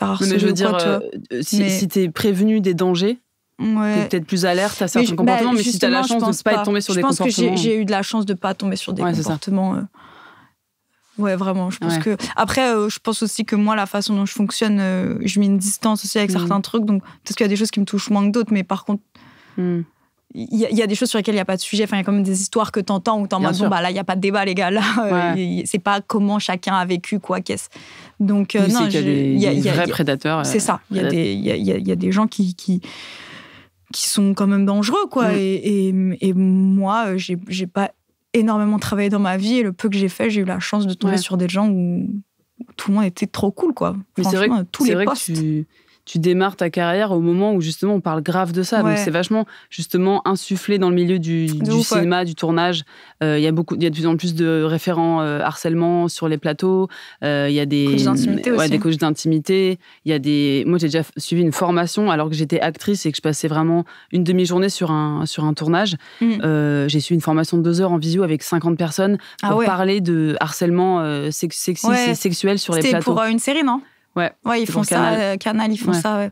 harceler. Mais je veux dire, si t'es prévenu des dangers, t'es peut-être plus alerte à certains comportements, mais si t'as la chance de ne pas être tombé sur des comportements... Je pense que j'ai eu de la chance de ne pas tomber sur des comportements... Ouais, vraiment. Je pense que... Après, je pense aussi que moi, la façon dont je fonctionne, je mets une distance aussi avec certains trucs, donc peut-être qu'il y a des choses qui me touchent moins que d'autres, mais par contre... Il y a des choses sur lesquelles il n'y a pas de sujet. Enfin, il y a quand même des histoires que t'entends où t'es en mode, bon, bah là, il n'y a pas de débat, les gars. Là, c'est pas comment chacun a vécu, quoi, qu'est-ce. Donc, non, il y a des vrais prédateurs. C'est ça. Il y a des gens qui sont quand même dangereux, quoi. Et moi, j'ai pas énormément travaillé dans ma vie. Et le peu que j'ai fait, j'ai eu la chance de tomber sur des gens où tout le monde était trop cool, quoi. Mais c'est vrai que, tous les postes. Tu démarres ta carrière au moment où justement on parle grave de ça. Donc c'est vachement justement insufflé dans le milieu du cinéma, du tournage. Il y a de plus en plus de référents harcèlement sur les plateaux. Il y a des coachs d'intimité aussi. Des coachs d'intimité. Il y a moi j'ai déjà suivi une formation alors que j'étais actrice et que je passais vraiment une demi-journée sur un tournage. J'ai suivi une formation de 2 heures en visio avec 50 personnes pour parler de harcèlement sexiste et sexuel sur les plateaux. C'était pour une série, non? Ouais, ils font ça, Canal, ils font ça, ouais.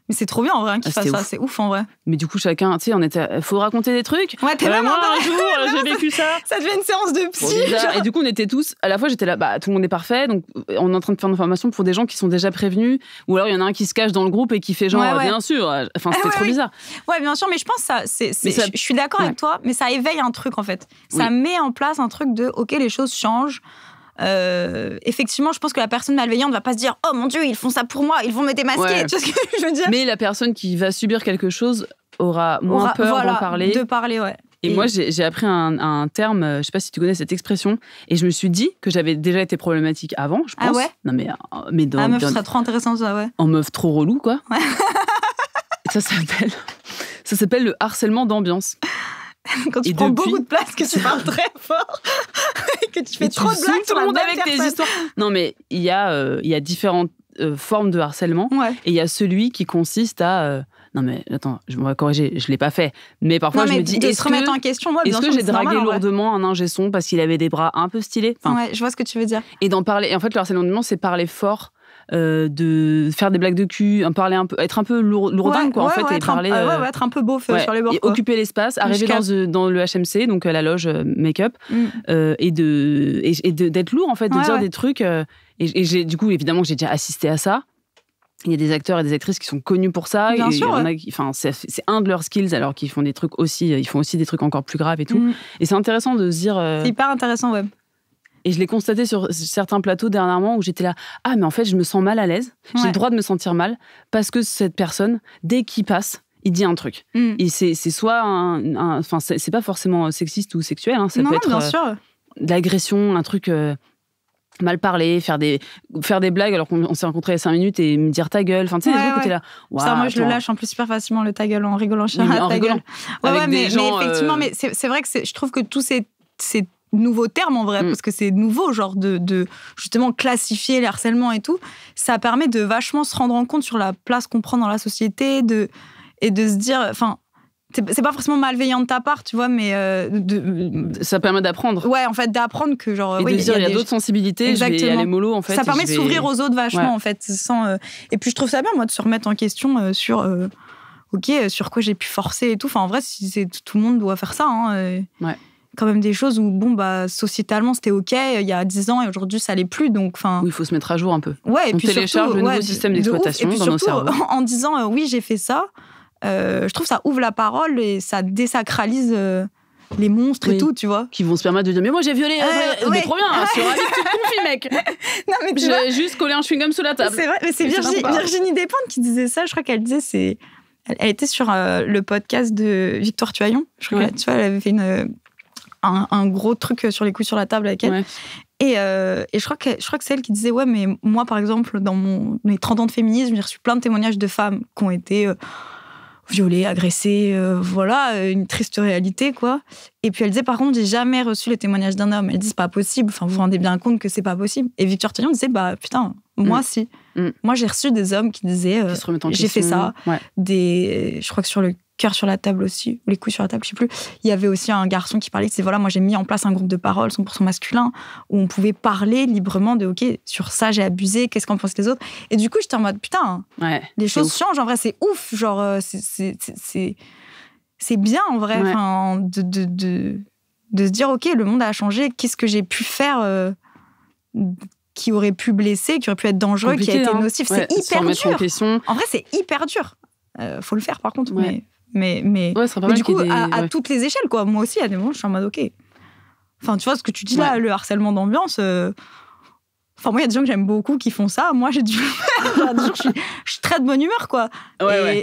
Mais c'est trop bien en vrai qu'ils fassent ça, c'est ouf en vrai. Mais du coup, chacun, tu sais, faut raconter des trucs. Ouais, t'es là, moi, un jour, j'ai vécu ça. Ça devient une séance de psy. Et du coup, on était tous, à la fois, j'étais là, tout le monde est parfait, donc on est en train de faire une formation pour des gens qui sont déjà prévenus, ou alors il y en a un qui se cache dans le groupe et qui fait genre, bien sûr. Enfin, c'était trop bizarre. Ouais, bien sûr, mais je pense que je suis d'accord avec toi, mais ça éveille un truc en fait. Ça met en place un truc de, ok, les choses changent. Effectivement, je pense que la personne malveillante va pas se dire, oh mon Dieu, ils font ça pour moi, ils vont me démasquer. Tu vois ce que je veux dire? Mais la personne qui va subir quelque chose aura moins peur d'en parler. De parler, ouais. Et moi, j'ai appris un terme, je sais pas si tu connais cette expression, et je me suis dit que j'avais déjà été problématique avant, je pense. Ah ouais? Non mais dans meuf, ce serait trop intéressant ça, ouais. En meuf trop relou, quoi. Ouais. Ça s'appelle le harcèlement d'ambiance. Quand tu prends beaucoup de place, que tu parles très fort, que tu fais trop de blagues sur la même avec tes histoires. Non, mais il y a différentes formes de harcèlement. Et il y a celui qui consiste à... non, mais attends, on va corriger, je ne l'ai pas fait. Mais parfois, je me dis, est-ce que j'ai dragué lourdement un ingé son parce qu'il avait des bras un peu stylés? Ouais, je vois ce que tu veux dire. Et d'en parler. Et en fait, le harcèlement d'ambiance, c'est parler fort. De faire des blagues de cul, être un peu lourdin, quoi, en fait, et parler. Être un peu beauf sur les bords. Et occuper l'espace, arriver dans le HMC, donc la loge make-up, et d'être lourd, en fait, de dire des trucs. Et du coup, évidemment, j'ai déjà assisté à ça. Il y a des acteurs et des actrices qui sont connus pour ça. Bien sûr. C'est un de leurs skills, alors qu'ils font des trucs aussi. Ils font aussi des trucs encore plus graves et tout. Et c'est intéressant de se dire. C'est hyper intéressant, ouais. Et je l'ai constaté sur certains plateaux dernièrement où j'étais là, mais en fait, je me sens mal à l'aise. J'ai le droit de me sentir mal parce que cette personne, dès qu'il passe, il dit un truc. Et c'est soit enfin, c'est pas forcément sexiste ou sexuel, hein, ça peut être bien sûr. de l'agression, un truc mal parler, faire des blagues alors qu'on s'est rencontrés il y a 5 minutes et me dire ta gueule. Enfin, tu sais, des trucs où t'es là. Ça, moi, je le lâche en plus super facilement, le ta gueule, en rigolant. En rigolant. Mais effectivement, mais c'est vrai que je trouve que tous ces nouveaux termes, en vrai, parce que c'est nouveau, genre de justement classifier les harcèlements et tout, ça permet de vachement se rendre en compte sur la place qu'on prend dans la société et de se dire... Enfin, c'est pas forcément malveillant de ta part, tu vois, mais... ça permet d'apprendre. Ouais, en fait, d'apprendre que genre... Et de dire, il y a d'autres sensibilités, exactement. Je vais aller mollo, en fait. Ça permet de s'ouvrir aux autres vachement, en fait. Et puis, je trouve ça bien, moi, de se remettre en question sur... sur quoi j'ai pu forcer et tout. Enfin, en vrai, tout le monde doit faire ça. Ouais. Quand même des choses où, sociétalement, c'était OK il y a 10 ans et aujourd'hui, ça l'est plus. Donc, oui, il faut se mettre à jour un peu. Ouais, et on puis télécharge le nouveau système d'exploitation dans nos cerveaux. En disant, oui, j'ai fait ça, je trouve que ça ouvre la parole et ça désacralise les monstres et tout, tu vois. Qui vont se permettre de dire, mais moi, j'ai violé. Mais trop bien, je suis ravie que tu te confies, mec. Non, mais j'ai juste collé un chewing-gum sous la table. C'est vrai, mais c'est Virginie Despentes qui disait ça. Je crois qu'elle disait, elle était sur le podcast de Victoire Tuaillon. Je crois tu vois, elle avait fait un gros truc sur les couilles sur la table avec elle. Ouais. Et je crois que c'est elle qui disait, ouais, mais moi, par exemple, dans mes 30 ans de féminisme, j'ai reçu plein de témoignages de femmes qui ont été violées, agressées, une triste réalité, quoi. Et puis elle disait, par contre, j'ai jamais reçu les témoignages d'un homme. Elle dit, c'est pas possible, enfin, vous vous rendez bien compte que c'est pas possible. Et Victoire Tuaillon disait, putain, moi, si. Moi, j'ai reçu des hommes qui disaient, j'ai fait ça. Ouais. Je crois que sur le cœur sur la table aussi, ou les couilles sur la table, je sais plus. Il y avait aussi un garçon qui parlait, voilà, moi j'ai mis en place un groupe de parole 100% masculin, où on pouvait parler librement de, OK, sur ça j'ai abusé, qu'est-ce qu'en pensent les autres. Et du coup, j'étais en mode, putain, les choses changent, en vrai, c'est ouf, genre, c'est bien, en vrai, de se dire, OK, le monde a changé, qu'est-ce que j'ai pu faire qui aurait pu blesser, qui aurait pu être dangereux, qui a été nocif. C'est hyper dur. En vrai, c'est hyper dur. Faut le faire, par contre, mais du coup, à toutes les échelles, quoi. Moi aussi, à des moments, je suis en mode OK. Enfin, tu vois, ce que tu dis là, le harcèlement d'ambiance. Enfin, moi, il y a des gens que j'aime beaucoup qui font ça. Moi, j'ai dû le faire. Je suis très de bonne humeur, quoi.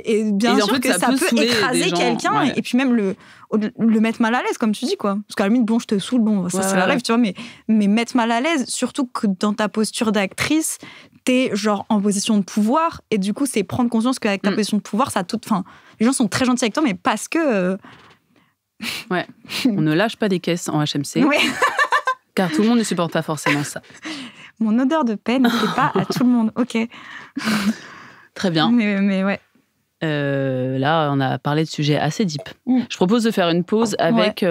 Et bien sûr que ça peut écraser quelqu'un et puis même le mettre mal à l'aise, comme tu dis, quoi. Parce qu'à la limite, je te saoule, ça arrive, tu vois. Mais mettre mal à l'aise, surtout que dans ta posture d'actrice, t'es genre en position de pouvoir. Et du coup, c'est prendre conscience qu'avec ta position de pouvoir, ça tout. Enfin, les gens sont très gentils avec toi, mais parce que. Ouais. On ne lâche pas des caisses en HMC. Oui. Car tout le monde ne supporte pas forcément ça. Mon odeur de peine, c'est pas à tout le monde. OK. Très bien. Mais ouais. Là, on a parlé de sujets assez deep. Je propose de faire une pause avec,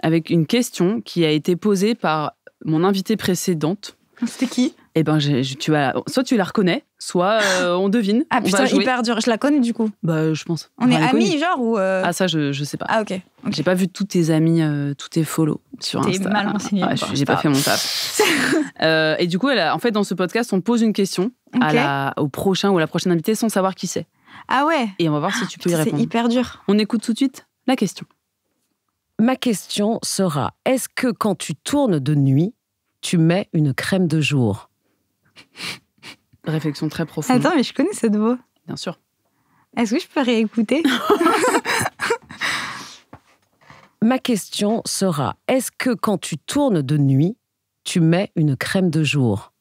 avec une question qui a été posée par mon invitée précédente. C'était qui ? Eh ben, soit tu la reconnais, soit on devine. Ah putain, hyper dur. Je la connais du coup. Je pense. On est amis, genre ou Ah ça, je sais pas. Ah ok. J'ai pas vu tous tes amis, tous tes follow sur Insta. T'es mal renseigné. J'ai pas fait mon taf. Et du coup, en fait, dans ce podcast, on pose une question au prochain ou à la prochaine invitée sans savoir qui c'est. Ah ouais. Et on va voir si tu peux y répondre. C'est hyper dur. On écoute tout de suite la question. Ma question sera, est-ce que quand tu tournes de nuit, tu mets une crème de jour ? Réflexion très profonde. Attends, mais je connais cette voix. Bien sûr. Est-ce que je peux réécouter ? Ma question sera, est-ce que quand tu tournes de nuit, tu mets une crème de jour ?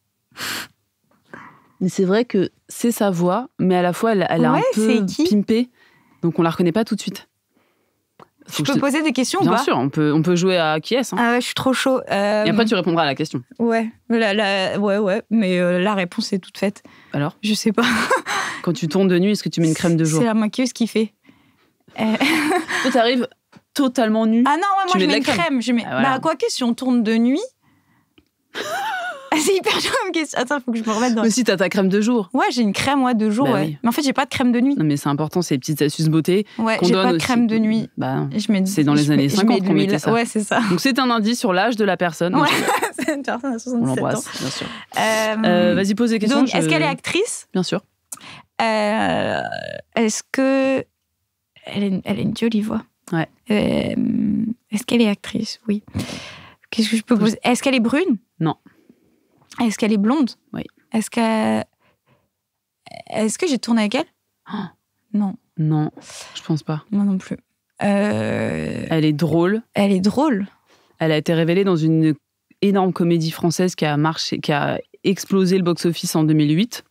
Mais c'est vrai que c'est sa voix, mais à la fois, elle a un peu pimpé, donc on la reconnaît pas tout de suite. Je peux poser des questions ou pas ? Bien sûr, on peut jouer à qui est-ce. Ah ouais, je suis trop chaud. Et après, tu répondras à la question. Ouais, mais la réponse est toute faite. Alors ? Je sais pas. Quand tu tournes de nuit, est-ce que tu mets une crème de jour ? C'est la maquilleuse qui fait. Toi, t'arrives totalement nu. Ah non, ouais, moi je mets une crème. Quoique, si on tourne de nuit... C'est hyper dur comme question. Attends, il faut que je me remette dans... Mais si, t'as ta crème de jour. Ouais, j'ai une crème de jour, Oui. Mais en fait, j'ai pas de crème de nuit. Non, mais c'est important, c'est les petites astuces beauté. Ouais, j'ai pas de crème de nuit. C'est dans les années 50 qu'on mettait ça. Ouais, c'est ça. Donc, c'est un indice sur l'âge de la personne. Ouais, c'est une personne à 77 ans. On l'embrasse, bien sûr. Vas-y, pose des questions. Donc, est-ce qu'elle est actrice ? Bien sûr. Est-ce que... Elle a une jolie voix. Ouais. Est-ce qu'elle est actrice ? Oui. Qu'est-ce que je peux poser ? Est-ce qu'elle est brune ? Non. Est-ce qu'elle est blonde ? Oui. Est-ce que j'ai tourné avec elle ? Non. Non, je pense pas. Moi non plus. Elle est drôle. Elle est drôle. Elle a été révélée dans une énorme comédie française qui a marché, qui a explosé le box-office en 2008.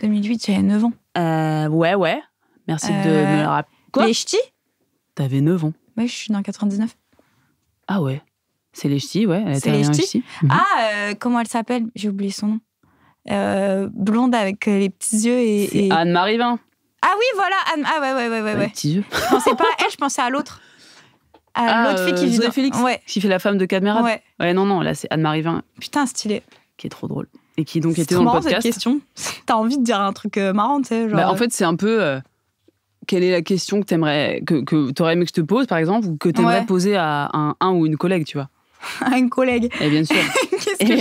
2008, j'avais 9 ans. Ouais. Merci de me le rappeler. Quoi ? Les Ch'tis ? T'avais 9 ans. Ouais, je suis dans 99. Ah ouais. C'est les Ch'tis, ouais. C'est les Ch'tis. Comment elle s'appelle ? J'ai oublié son nom. Blonde avec les petits yeux et... Anne-Marie Vin. Ah oui, voilà. Ouais. Les petits yeux. Je pensais pas à elle, je pensais à l'autre. L'autre fille qui vit Zoé Félix, qui fait la femme de Cadmerade. Ouais, non, là c'est Anne-Marie Vin. Putain, stylé. Qui est trop drôle. Et qui donc c'est était dans le podcast. C'est cette question. T'as envie de dire un truc marrant, tu sais. En fait, c'est un peu... quelle est la question que t'aurais aimé que je te pose, par exemple, ou que t'aimerais poser à un ou une collègue, tu vois. À une collègue. Et bien sûr.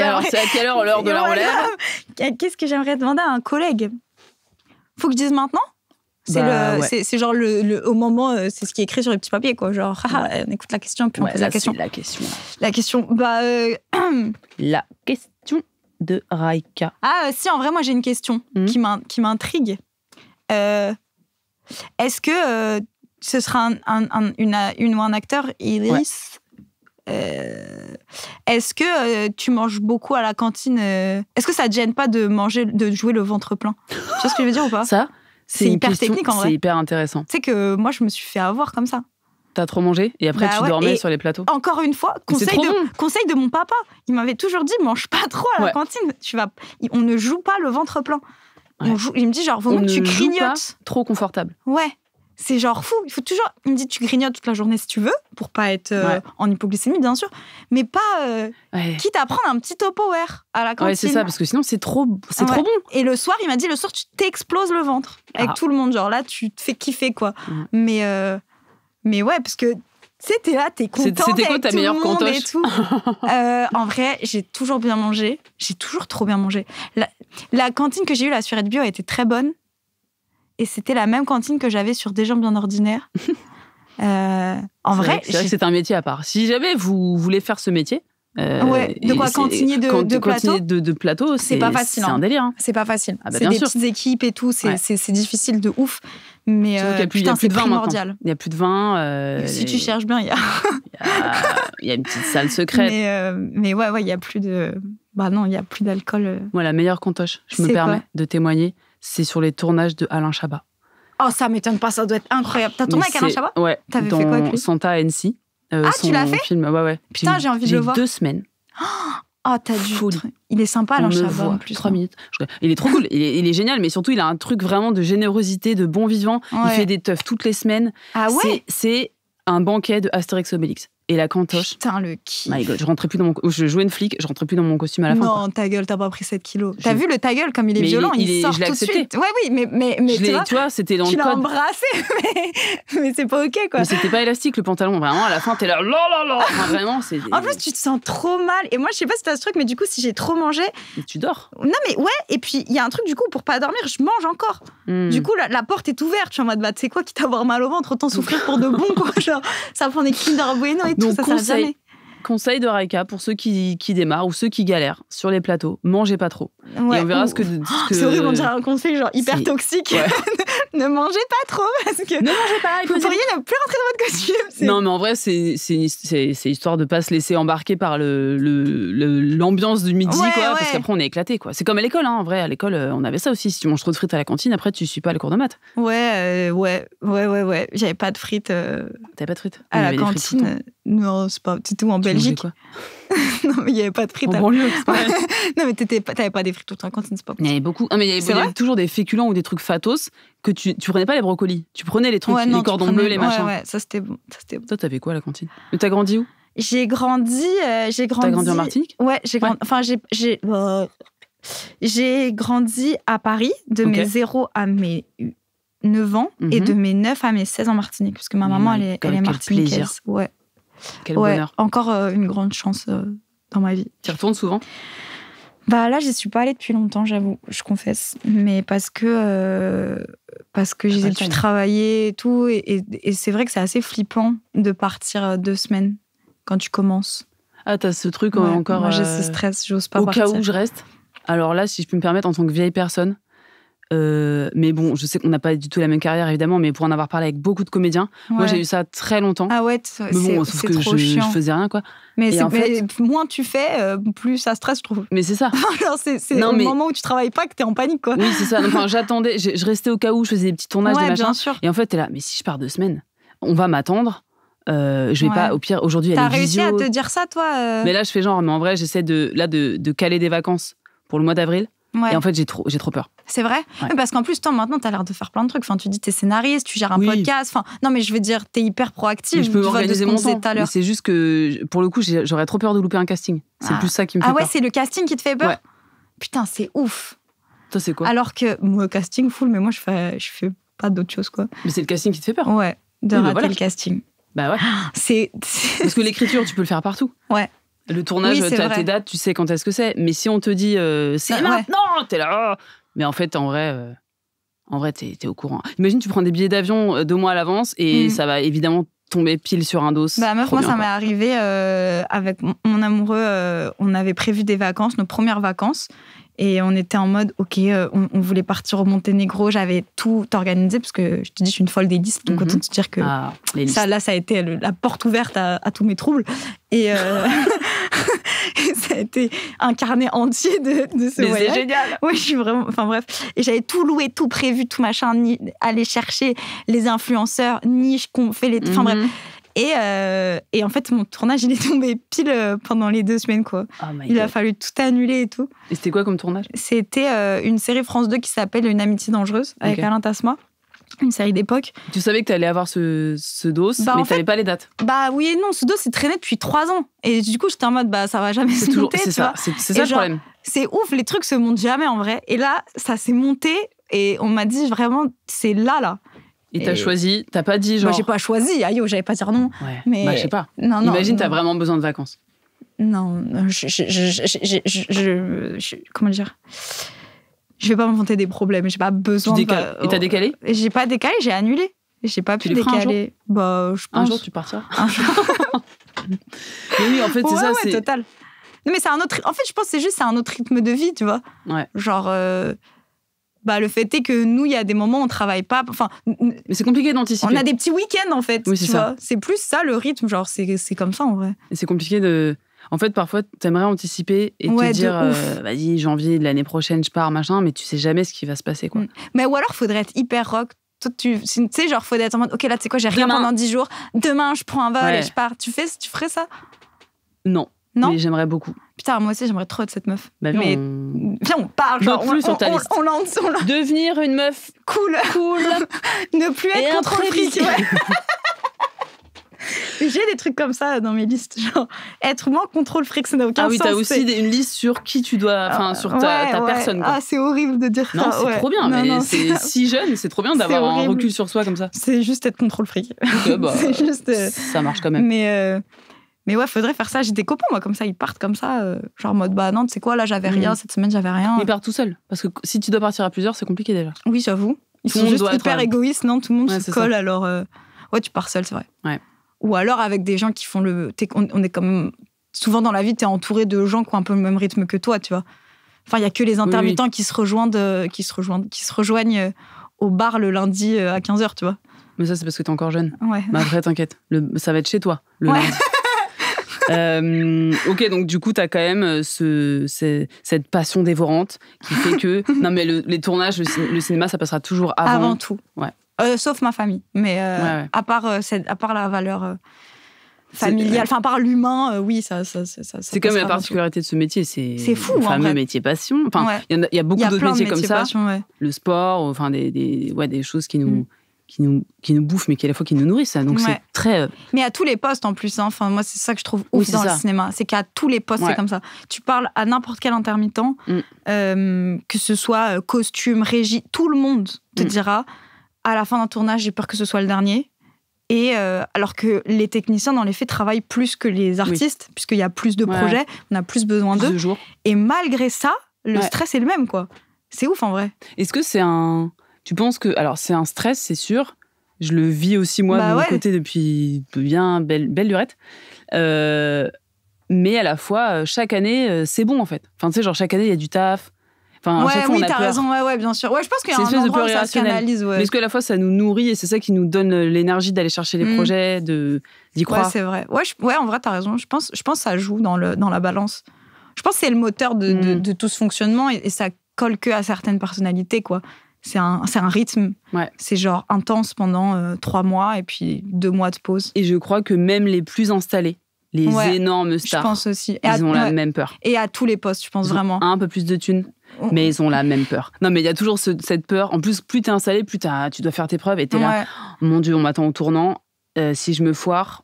Alors, c'est à quelle heure l'heure de la relève ? Qu'est-ce que j'aimerais demander à un collègue ? Faut que je dise maintenant ? C'est genre au moment, c'est ce qui est écrit sur les petits papiers, quoi. Genre, on écoute la question, puis on pose la question. La question. La question, La question de Raika. Si, en vrai, moi, j'ai une question qui m'intrigue. Est-ce que ce sera une ou un acteur, Iris ? Est-ce que tu manges beaucoup à la cantine ? Est-ce que ça te gêne pas de jouer le ventre plein ? Tu vois ce que je veux dire ou pas ? Ça, c'est hyper technique en vrai. C'est hyper intéressant. Tu sais que moi, je me suis fait avoir comme ça. T'as trop mangé et après tu dormais sur les plateaux. Encore une fois, conseil de mon papa. Il m'avait toujours dit, mange pas trop à la cantine. On ne joue pas le ventre plein. Il me dit genre, vaut mieux que tu grignotes. Trop confortable. Ouais. C'est genre fou. Il faut toujours. Il me dit, tu grignotes toute la journée si tu veux, pour pas être en hypoglycémie, bien sûr, mais pas. Quitte à prendre un petit Tupperware à la cantine. Ouais, c'est ça, parce que sinon c'est trop bon. Et le soir, il m'a dit, le soir, tu t'exploses le ventre avec tout le monde. Genre là, tu te fais kiffer, quoi. Mais ouais, parce que. T'es là, t'es contente. C'était quoi ta meilleure cantoche ? Et tout. En vrai, j'ai toujours bien mangé. J'ai toujours trop bien mangé. La cantine que j'ai eue, la Surette Bio, a été très bonne. Et c'était la même cantine que j'avais sur Des gens bien ordinaires. En vrai, c'est vrai que c'est un métier à part. Si jamais vous voulez faire ce métier, de quoi cantinier de plateau, de plateau, c'est pas facile. C'est un délire. Hein. C'est pas facile. C'est des petites équipes et tout. C'est difficile de ouf. Mais putain, c'est primordial. Il y a plus de vin. Si tu cherches bien, il y a. Il y a une petite salle secrète. Mais ouais, il y a plus de. Bah non, il y a plus d'alcool. Moi, la meilleure cantoche, je me permets de témoigner. C'est sur les tournages de Alain Chabat. Oh, ça m'étonne pas, ça doit être incroyable. T'as tourné avec Alain Chabat ? Ouais. T'avais fait quoi avec lui ? Santa Annecy. Tu l'as fait ? Film, ouais. Putain, j'ai envie de le voir. 2 semaines. Oh, t'as dû. Il est sympa, Alain Chabat, en plus. 3 minutes. Il est trop cool. Il est génial, mais surtout, il a un truc vraiment de générosité, de bon vivant. Ouais. Il fait des teufs toutes les semaines. Ah ouais ? C'est un banquet de Astérix Obélix. Et la cantoche. Putain, le kiff. My God, je jouais une flic, je rentrais plus dans mon costume à la fin. Non, ta gueule, t'as pas pris 7 kilos. T'as vu le ta gueule comme il est violent, il sort tout de suite. Ouais, oui, mais tu vois, c'était dans le code. Tu l'as embrassé, mais c'est pas ok, quoi. Mais c'était pas élastique, le pantalon. Vraiment, à la fin, t'es là, Enfin, vraiment, c'est... En plus, tu te sens trop mal. Et moi, je sais pas si t'as ce truc, mais du coup, si j'ai trop mangé... Et tu dors. Non, mais ouais, et puis, il y a un truc, du coup, pour pas dormir, je mange encore. Du coup, la porte est ouverte. Je suis en mode, tu sais quoi, quitte à avoir mal au ventre, autant souffrir pour de bon, quoi. Genre, ça prend des Kinder Bueno et tout, ça sert jamais. Conseil de Raika pour ceux qui démarrent ou ceux qui galèrent sur les plateaux, mangez pas trop. Ouais. Et on verra ce que... C'est horrible, on dirait un conseil genre hyper toxique. Ouais. Ne mangez pas trop parce que... Ne mangez pas, vous pourriez ne plus rentrer dans votre costume. Non, mais en vrai, c'est histoire de pas se laisser embarquer par l'ambiance du midi, parce qu'après on est éclaté, quoi. C'est comme à l'école, hein. En vrai, à l'école, on avait ça aussi. Si tu manges trop de frites à la cantine, après tu suis pas les cours de maths. Ouais. J'avais pas de frites. T'avais pas de frites à la cantine? Non, c'est pas. C'était tout en Belgique. Quoi non, mais il y avait pas de frites. En banlieue, c'est pas vrai. Non, mais t'avais pas des frites tout en cantine, c'est pas possible. Il y avait beaucoup. Ah, mais il y avait toujours des féculents ou des trucs fatos que tu prenais pas les brocolis. Tu prenais les trucs, les cordons bleus, les machins. Ouais, ça c'était bon. Toi, t'avais quoi à la cantine? Mais t'as grandi où? J'ai grandi. T'as grandi en Martinique? Ouais, j'ai grandi. Enfin, j'ai grandi à Paris de mes 0 à mes 9 ans et de mes 9 à mes 16 en Martinique, parce que ma maman, elle est martiniquaise. Ouais. Quel bonheur. Encore une grande chance dans ma vie. Tu y retournes souvent? Bah là, j'y suis pas allée depuis longtemps, j'avoue, je confesse. Mais parce que j'ai dû travailler et tout. Et c'est vrai que c'est assez flippant de partir 2 semaines quand tu commences. Ah, t'as ce truc encore... Moi, j'ai ce stress, j'ose pas partir. Au cas où je reste. Alors là, si je peux me permettre, en tant que vieille personne, Mais bon, je sais qu'on n'a pas du tout la même carrière, évidemment, mais pour en avoir parlé avec beaucoup de comédiens, moi, j'ai eu ça très longtemps. Ah ouais, mais bon, sauf que je faisais rien, quoi. Mais, moins tu fais, plus ça stresse, je trouve. Mais c'est ça. Alors, c'est au moment où tu travailles pas que t'es en panique, quoi. Oui, c'est ça. Enfin, j'attendais, je restais au cas où, je faisais des petits tournages, des machins. Bien sûr. Et en fait, t'es là, mais si je pars 2 semaines, on va m'attendre. Je vais pas, au pire, aujourd'hui, il y a les visios. T'as réussi à te dire ça, toi Mais là, je fais genre, mais en vrai, j'essaie de caler des vacances pour le mois d'avril. Ouais. Et en fait, j'ai trop peur. C'est vrai? Ouais. Parce qu'en plus, toi, maintenant, t'as l'air de faire plein de trucs. Enfin, tu dis t'es scénariste, tu gères un podcast. Enfin, non, mais je veux dire, t'es hyper proactive. Mais je peux organiser mon temps. Mais c'est juste que, pour le coup, j'aurais trop peur de louper un casting. C'est plus ça qui me fait peur. Ah ouais, c'est le casting qui te fait peur? Ouais. Putain, c'est ouf. Toi, c'est quoi? Alors que, moi, casting full, mais moi, je fais pas d'autre chose, quoi. Mais c'est le casting qui te fait peur? Ouais, rater le casting. Bah ouais. Parce que l'écriture, tu peux le faire partout. Ouais. Le tournage, t'as tes dates, tu sais quand est-ce que c'est. Mais si on te dit c'est maintenant, t'es là. Mais en fait, en vrai, t'es au courant. Imagine, tu prends des billets d'avion 2 mois à l'avance et ça va évidemment tomber pile sur un dos. Bah meuf, moi ça m'est arrivé avec mon amoureux. On avait prévu des vacances, nos premières vacances. Et on était en mode, ok, on voulait partir au Monténégro. J'avais tout organisé parce que je te dis, je suis une folle des listes. Donc autant te dire que ça a été la porte ouverte à tous mes troubles. Et ça a été un carnet entier de ce voyage. C'est génial. Oui, je suis vraiment. Enfin bref. Et j'avais tout loué, tout prévu, tout machin. Aller chercher les influenceurs, niche qu'on fait les. Enfin bref. Et en fait, mon tournage, il est tombé pile pendant les 2 semaines, quoi. Il a fallu tout annuler et tout. Et c'était quoi comme tournage? C'était une série France 2 qui s'appelle Une amitié dangereuse, avec Alain Tasma. Une série d'époque. Tu savais que t'allais avoir ce dos, mais t'avais pas les dates. Bah oui et non, ce dos, c'est traîné depuis 3 ans. Et du coup, j'étais en mode, ça va jamais se monter. C'est ça le problème. C'est ouf, les trucs se montent jamais, en vrai. Et là, ça s'est monté, et on m'a dit vraiment, c'est là. Et t'as choisi, t'as pas dit genre... Moi, j'ai pas choisi, j'allais pas dire non. Ouais. Mais... Bah, je sais pas. Non, imagine, t'as vraiment besoin de vacances. Non, comment dire? Je vais pas m'inventer des problèmes, j'ai pas besoin. Et t'as décalé? J'ai pas décalé, j'ai annulé. J'ai pas pu décaler. Bah, je pense. Un jour, tu partiras. Un jour. Mais oui, en fait, c'est ça. Ouais, total. Non, mais c'est un autre. En fait, je pense que c'est un autre rythme de vie, tu vois. Ouais. Genre. Le fait est que nous, il y a des moments où on travaille pas. Enfin, mais c'est compliqué d'anticiper. On a des petits week-ends, en fait. Oui, c'est ça. C'est plus ça, le rythme. Genre, c'est comme ça, en vrai. Et c'est compliqué de... En fait, parfois, t'aimerais anticiper et te dire, vas-y, janvier de l'année prochaine, je pars, machin, mais tu sais jamais ce qui va se passer, quoi. Mais ou alors, faudrait être hyper rock. Tu sais, genre, faudrait être en mode, ok, là, tu sais quoi, j'ai rien pendant 10 jours. Demain, je prends un vol et je pars. Tu ferais ça? Non. Mais j'aimerais beaucoup. Putain, moi aussi, j'aimerais trop être cette meuf. Bah, mais viens, on part. Genre, plus sur ta liste. Devenir une meuf cool. Ne plus être contrôle fric. J'ai des trucs comme ça dans mes listes. Genre, être moins contrôle fric, ça n'a aucun sens. Ah oui, t'as aussi une liste sur qui tu dois... Enfin, sur ta personne. Quoi. Ah, c'est horrible de dire ça. Non, c'est trop bien. Mais c'est si jeune, c'est trop bien d'avoir un recul sur soi comme ça. C'est juste être contrôle fric. Okay, bah, c'est juste... Ça marche quand même. Mais ouais, faudrait faire ça. J'ai des copains, moi, comme ça, ils partent comme ça. Genre en mode, non, tu sais quoi, là, j'avais rien. Cette semaine, j'avais rien. Ils partent tout seuls. Parce que si tu dois partir à plusieurs, c'est compliqué déjà. Oui, j'avoue. Ils sont juste hyper égoïstes, non? Tout le monde se colle, alors... Ouais, tu pars seul, c'est vrai. Ouais. Ou alors avec des gens qui font on est comme... Souvent dans la vie, t'es entouré de gens qui ont un peu le même rythme que toi, tu vois. Enfin, il y a que les intermittents qui se rejoignent au bar le lundi à 15h, tu vois. Mais ça, c'est parce que t'es encore jeune. Ouais. Mais après, t'inquiète. Ça va être chez toi, le lundi. Ok, donc du coup, t'as quand même cette passion dévorante qui fait que... Non, mais les tournages, le cinéma, ça passera toujours avant. Avant tout. Ouais. Sauf ma famille. Mais à part la valeur familiale, enfin, à part l'humain, oui, ça c'est quand même la particularité de ce métier. C'est fou, le fameux métier passion. Enfin, il y a beaucoup d'autres métiers comme ça. Passion, le sport, enfin, des choses qui nous bouffent, mais qui à la fois qui nous nourrissent. Donc c'est très... Mais à tous les postes en plus. Enfin, moi, c'est ça que je trouve ouf dans le cinéma. C'est qu'à tous les postes, c'est comme ça. Tu parles à n'importe quel intermittent, que ce soit costume, régie, tout le monde te dira, à la fin d'un tournage, j'ai peur que ce soit le dernier. Et alors que les techniciens, dans les faits, travaillent plus que les artistes, puisqu'il y a plus de projets, on a plus besoin d'eux. Et malgré ça, le stress est le même, quoi. C'est ouf, en vrai. Est-ce que c'est un... Tu penses que... Alors, c'est un stress, c'est sûr. Je le vis aussi, moi, de mon côté, depuis bien belle lurette. Mais à la fois, chaque année, c'est bon, en fait. Enfin, tu sais, genre, chaque année, il y a du taf. Enfin, à chaque fois, on a t'as peur. raison, ouais, bien sûr. Ouais, je pense qu'il y a C'est une un espèce de endroit peur où ça se irrationnelle. canalise, ouais. Mais est-ce qu'à la fois, ça nous nourrit et c'est ça qui nous donne l'énergie d'aller chercher les projets, d'y croire. Ouais, c'est vrai. Ouais, en vrai, t'as raison. Je pense que ça joue dans la balance. Je pense que c'est le moteur de tout ce fonctionnement et ça colle que à certaines personnalités, quoi. C'est un rythme. Ouais. C'est genre intense pendant 3 mois et puis 2 mois de pause. Et je crois que même les plus installés, les énormes stars, je pense aussi. ils ont la même peur. Et à tous les postes, je pense Ils ont vraiment. un peu plus de thunes, mais ils ont la même peur. Non, mais il y a toujours cette peur. En plus, plus t'es installé, plus tu dois faire tes preuves et t'es là. Oh, mon Dieu, on m'attend au tournant. Si je me foire,